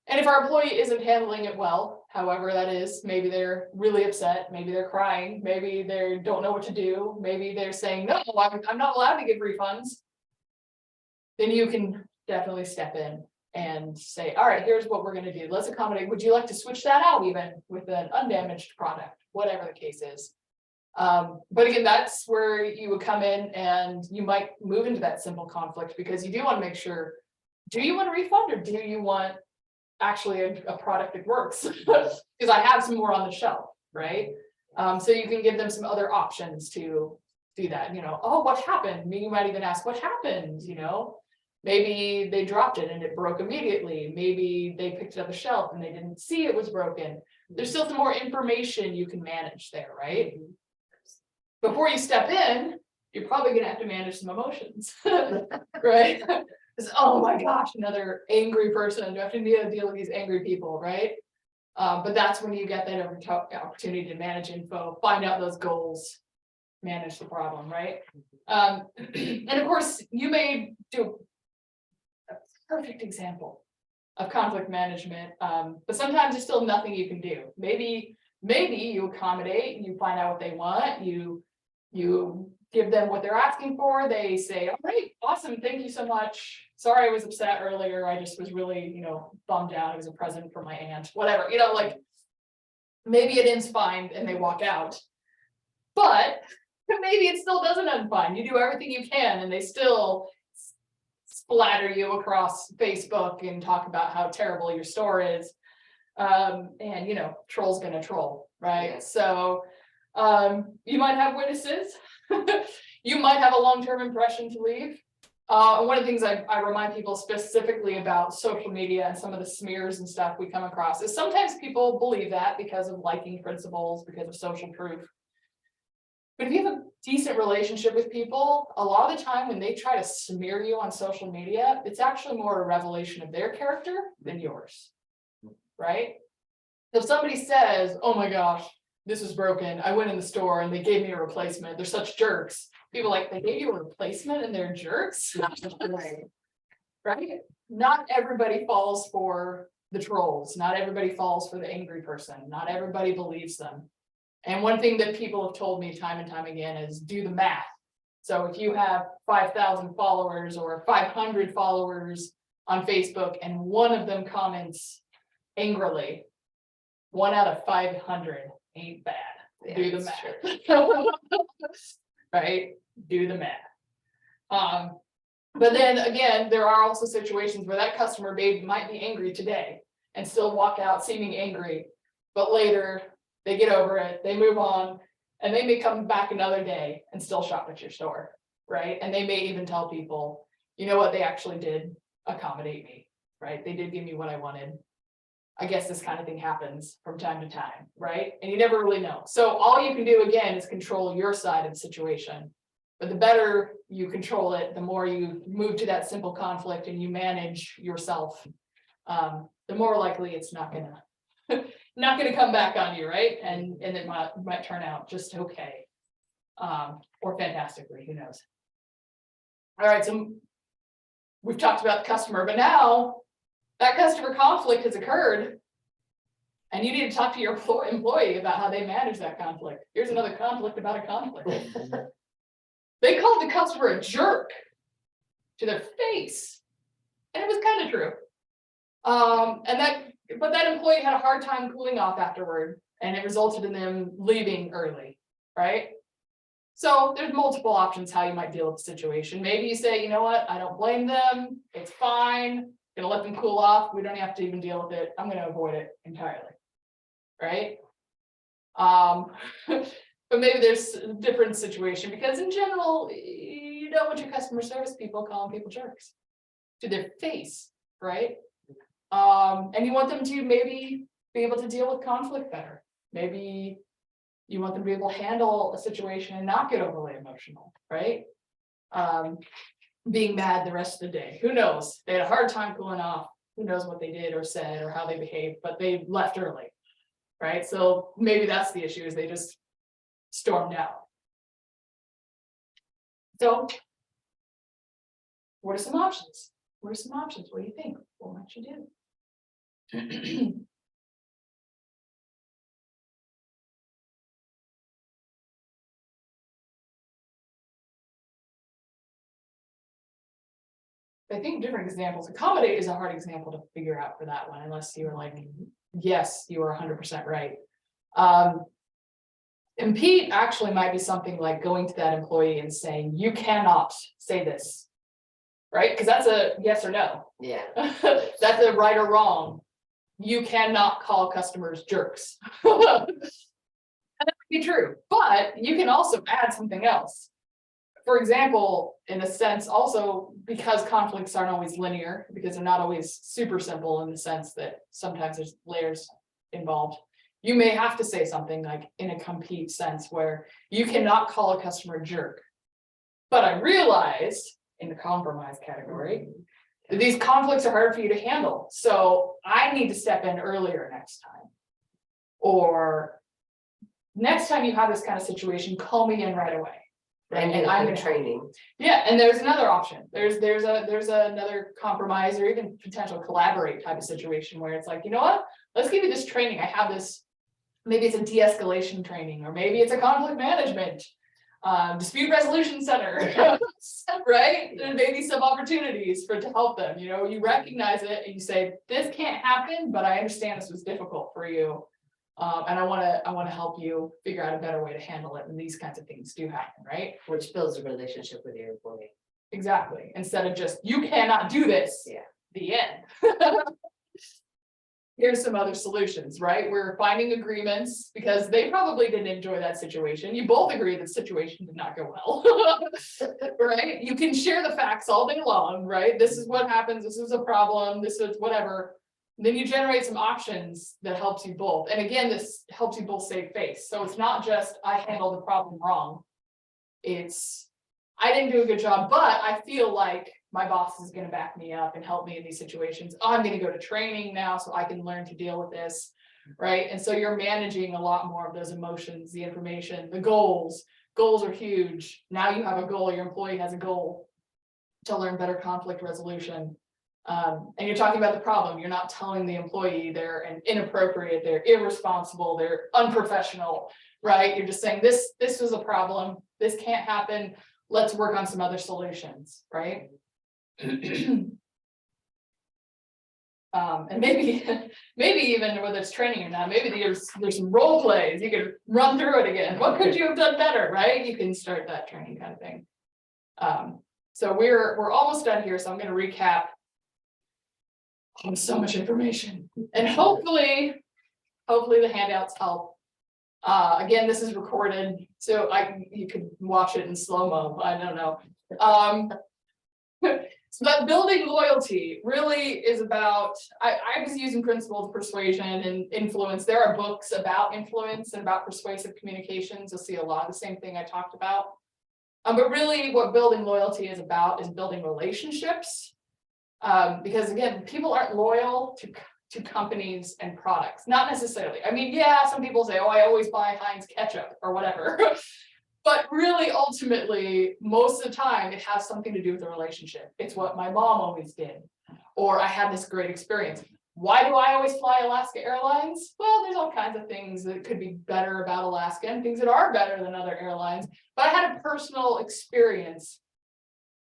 if our employee isn't handling it well, however that is, maybe they're really upset, maybe they're crying, maybe they don't know what to do, maybe they're saying, no, I'm not allowed to give refunds, then you can definitely step in and say, all right, here's what we're going to do. Let's accommodate. Would you like to switch that out even with an undamaged product, whatever the case is? But again, that's where you would come in and you might move into that simple conflict, because you do want to make sure, do you want a refund or do you want actually a product that works? Because I have some more on the shelf, right? So you can give them some other options to do that. You know, oh, what happened? Maybe you might even ask, what happened? You know, maybe they dropped it and it broke immediately. Maybe they picked it up a shelf and they didn't see it was broken. There's still some more information you can manage there, right? Before you step in, you're probably going to have to manage some emotions, right? Because, oh my gosh, another angry person. You have to deal with these angry people, right? But that's when you get that opportunity to manage info, find out those goals, manage the problem, right? And of course, you may do a perfect example of conflict management, but sometimes there's still nothing you can do. Maybe maybe you accommodate, you find out what they want, you give them what they're asking for, they say, all right, awesome, thank you so much. Sorry, I was upset earlier, I just was really, bummed out, it was a present for my aunt, whatever, like. Maybe it ends fine and they walk out. But maybe it still doesn't end fine. You do everything you can and they still splatter you across Facebook and talk about how terrible your store is. And troll's gonna troll, right? Yeah. So you might have witnesses. You might have a long-term impression to leave. One of the things I remind people specifically about social media and some of the smears and stuff we come across is sometimes people believe that because of liking principles, because of social proof. But if you have a decent relationship with people, a lot of the time when they try to smear you on social media, it's actually more a revelation of their character than yours, right? If somebody says, oh my gosh, this is broken, I went in the store and they gave me a replacement, they're such jerks. People like, they gave you a replacement and they're jerks. Right? Not everybody falls for the trolls. Not everybody falls for the angry person. Not everybody believes them. And one thing that people have told me time and time again is do the math. So if you have 5,000 followers or 500 followers on Facebook and one of them comments angrily, 1 out of 500 ain't bad. Yeah, Do the that's math. Right? Do the math. But then again, there are also situations where that customer might be angry today and still walk out seeming angry, but later they get over it, they move on, and they may come back another day and still shop at your store, right? And they may even tell people, you know what, they actually did accommodate me, right? They did give me what I wanted. I guess this kind of thing happens from time to time, right? And you never really know. So all you can do again is control your side of the situation. But the better you control it, the more you move to that simple conflict and you manage yourself, the more likely it's not gonna come back on you, right? And it might turn out just okay. Or fantastically, who knows? All right, so we've talked about the customer, but now that customer conflict has occurred. And you need to talk to your employee about how they manage that conflict. Here's another conflict about a conflict. They called the customer a jerk to their face. And it was kind of true. But that employee had a hard time cooling off afterward, and it resulted in them leaving early, right? So there's multiple options how you might deal with the situation. Maybe you say, you know what, I don't blame them, it's fine, gonna let them cool off, we don't have to even deal with it, I'm gonna avoid it entirely, right? But maybe there's a different situation, because in general, you don't want your customer service people calling people jerks to their face, right? And you want them to maybe be able to deal with conflict better. Maybe you want them to be able to handle a situation and not get overly emotional, right? Being mad the rest of the day. Who knows? They had a hard time cooling off. Who knows what they did or said or how they behaved, but they left early, right? So maybe that's the issue, is they just stormed out. So what are some options? What are some options? What do you think? What might you do? I think different examples. Accommodate is a hard example to figure out for that one, unless you are like, yes, you are 100% right. Compete actually might be something like going to that employee and saying, you cannot say this, right? Because that's a yes or no. Yeah. That's a right or wrong. You cannot call customers jerks. And that would be true, but you can also add something else. For example, in a sense, also because conflicts aren't always linear, because they're not always super simple in the sense that sometimes there's layers involved. You may have to say something like in a compete sense where you cannot call a customer jerk. But I realized in the compromise category that these conflicts are hard for you to handle. So I need to step in earlier next time. Or next time you have this kind of situation, call me in right away. And I'm in training. Yeah, and there's another option. There's another compromise or even potential collaborate type of situation where it's like, you know what? Let's give you this training. I have this maybe it's a de-escalation training, or maybe it's a conflict management, dispute resolution center, right? There may be some opportunities to help them, you recognize it and you say, this can't happen, but I understand this was difficult for you. And I want to help you figure out a better way to handle it. And these kinds of things do happen, right? Which builds a relationship with your employee. Exactly. Instead of just, you cannot do this. Yeah. The end. Here's some other solutions, right? We're finding agreements because they probably didn't enjoy that situation. You both agree that the situation did not go well, right? You can share the facts all day long, right? This is what happens. This is a problem. This is whatever. Then you generate some options that helps you both. And again, this helps you both save face. So it's not just, I handled the problem wrong. It's, I didn't do a good job, but I feel like my boss is going to back me up and help me in these situations. I'm going to go to training now so I can learn to deal with this, right? And so you're managing a lot more of those emotions, the information, the goals. Goals are huge. Now you have a goal, your employee has a goal to learn better conflict resolution. And you're talking about the problem. You're not telling the employee they're inappropriate, they're irresponsible, they're unprofessional, right? You're just saying this was a problem. This can't happen. Let's work on some other solutions, right? And maybe even whether it's training or not, maybe there's some role plays. You can run through it again. What could you have done better, right? You can start that training kind of thing. So we're almost done here. So I'm going to recap. Oh, so much information, and hopefully the handouts help. Again, this is recorded, so you could watch it in slow-mo. I don't know. So that building loyalty really is about, I was using principles of persuasion and influence. There are books about influence and about persuasive communications. You'll see a lot of the same thing I talked about. But really what building loyalty is about is building relationships. Because again, people aren't loyal to companies and products, not necessarily. I mean, yeah, some people say, oh, I always buy Heinz ketchup or whatever. But really, ultimately, most of the time, it has something to do with the relationship. It's what my mom always did, or I had this great experience. Why do I always fly Alaska Airlines? Well, there's all kinds of things that could be better about Alaska and things that are better than other airlines. But I had a personal experience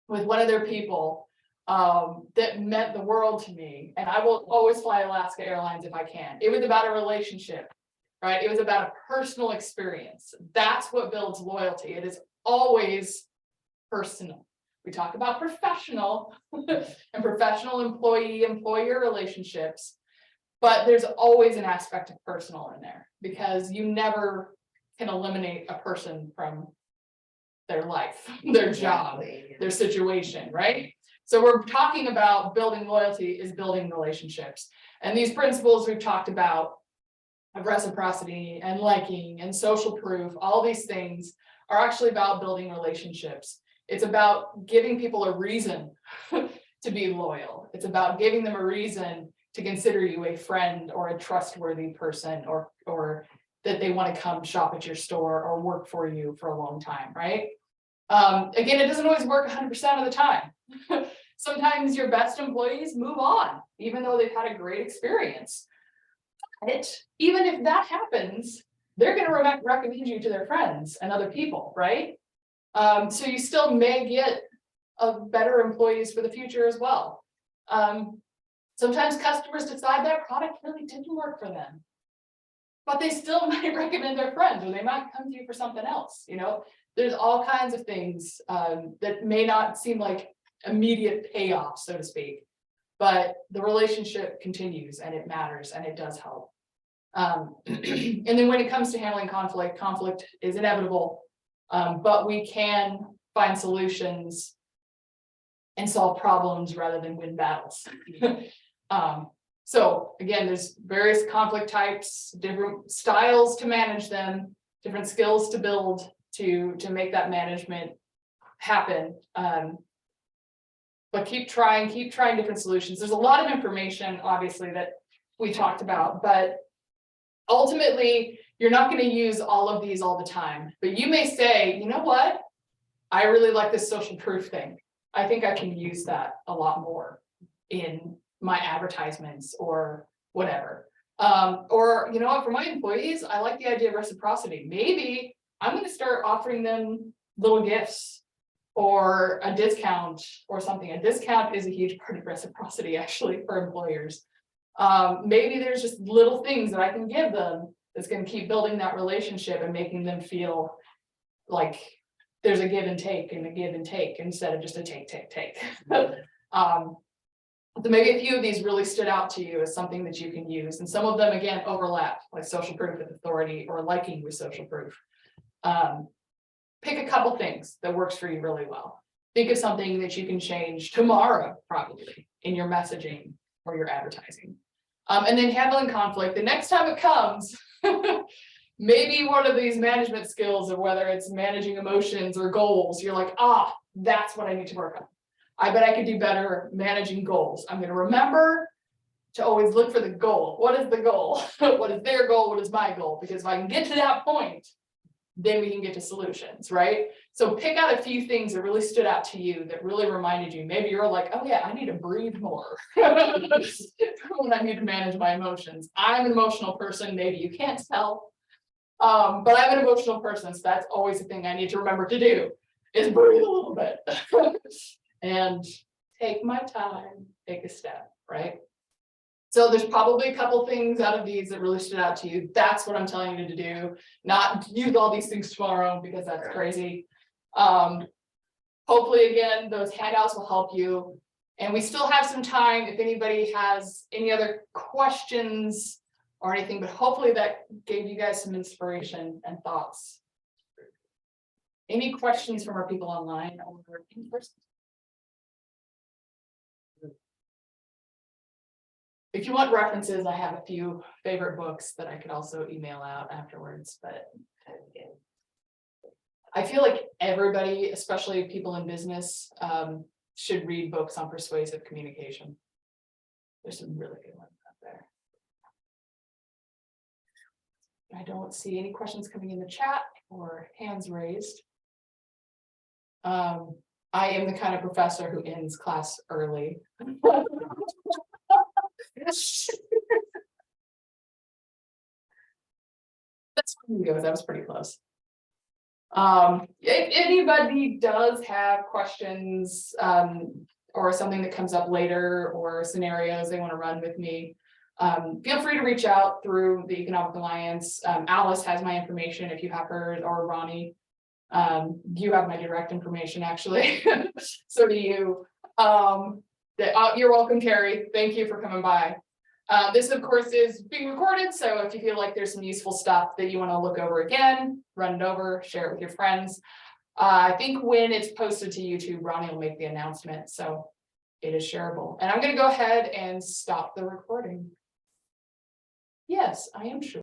with one of their people that meant the world to me. And I will always fly Alaska Airlines if I can. It was about a relationship. Right? It was about a personal experience. That's what builds loyalty. It is always personal. We talk about professional and professional employee-employer relationships, but there's always an aspect of personal in there because you never can eliminate a person from their life, their job, their situation, right? So we're talking about building loyalty is building relationships. And these principles we've talked about of reciprocity and liking and social proof, all these things are actually about building relationships. It's about giving people a reason to be loyal. It's about giving them a reason to consider you a friend or a trustworthy person or that they want to come shop at your store or work for you for a long time, right? Again, it doesn't always work 100% of the time. Sometimes your best employees move on, even though they've had a great experience. Even if that happens, they're going to recommend you to their friends and other people, right? So you still may get better employees for the future as well. Sometimes customers decide that product really didn't work for them, but they still might recommend their friends, or they might come to you for something else. There's all kinds of things that may not seem like immediate payoff, so to speak. But the relationship continues and it matters and it does help. And then when it comes to handling conflict is inevitable, but we can find solutions and solve problems rather than win battles. So again, there's various conflict types, different styles to manage them, different skills to build to make that management happen. But keep trying different solutions. There's a lot of information, obviously, that we talked about, but ultimately, you're not going to use all of these all the time. But you may say, you know what? I really like this social proof thing. I think I can use that a lot more in my advertisements or whatever. Or you know what, for my employees, I like the idea of reciprocity. Maybe I'm gonna start offering them little gifts or a discount or something. A discount is a huge part of reciprocity actually for employers. Maybe there's just little things that I can give them that's gonna keep building that relationship and making them feel like there's a give and take and a give and take instead of just a take. So maybe a few of these really stood out to you as something that you can use, and some of them again overlap, like social proof with authority or liking with social proof. Pick a couple things that works for you really well. Think of something that you can change tomorrow, probably in your messaging or your advertising. And then handling conflict. The next time it comes, maybe one of these management skills of whether it's managing emotions or goals, you're like, that's what I need to work on. I bet I could do better managing goals. I'm going to remember to always look for the goal. What is the goal? What is their goal? What is my goal? Because if I can get to that point, then we can get to solutions, right? So pick out a few things that really stood out to you, that really reminded you. Maybe you're like, oh yeah, I need to breathe more when I need to manage my emotions. I'm an emotional person. Maybe you can't tell, but I'm an emotional person. So that's always the thing I need to remember to do is breathe a little bit. And take my time, take a step, right? So there's probably a couple things out of these that really stood out to you. That's what I'm telling you to do, not use all these things tomorrow because that's crazy. Hopefully, again, those handouts will help you. And we still have some time if anybody has any other questions or anything, but hopefully that gave you guys some inspiration and thoughts. Any questions from our people online or in person? If you want references, I have a few favorite books that I could also email out afterwards, but I feel like everybody, especially people in business, should read books on persuasive communication. There's some really good ones out there. I don't see any questions coming in the chat or hands raised. I am the kind of professor who ends class early. That's where we go. That was pretty close. If anybody does have questions or something that comes up later or scenarios they want to run with me, feel free to reach out through the Economic Alliance. Alice has my information if you have her, or Ronnie. You have my direct information actually. So do you. You're welcome, Carrie. Thank you for coming by. This, of course, is being recorded. So if you feel like there's some useful stuff that you want to look over again, run it over, share it with your friends. I think when it's posted to YouTube, Ronnie will make the announcement. So it is shareable. And I'm going to go ahead and stop the recording. Yes, I am sure.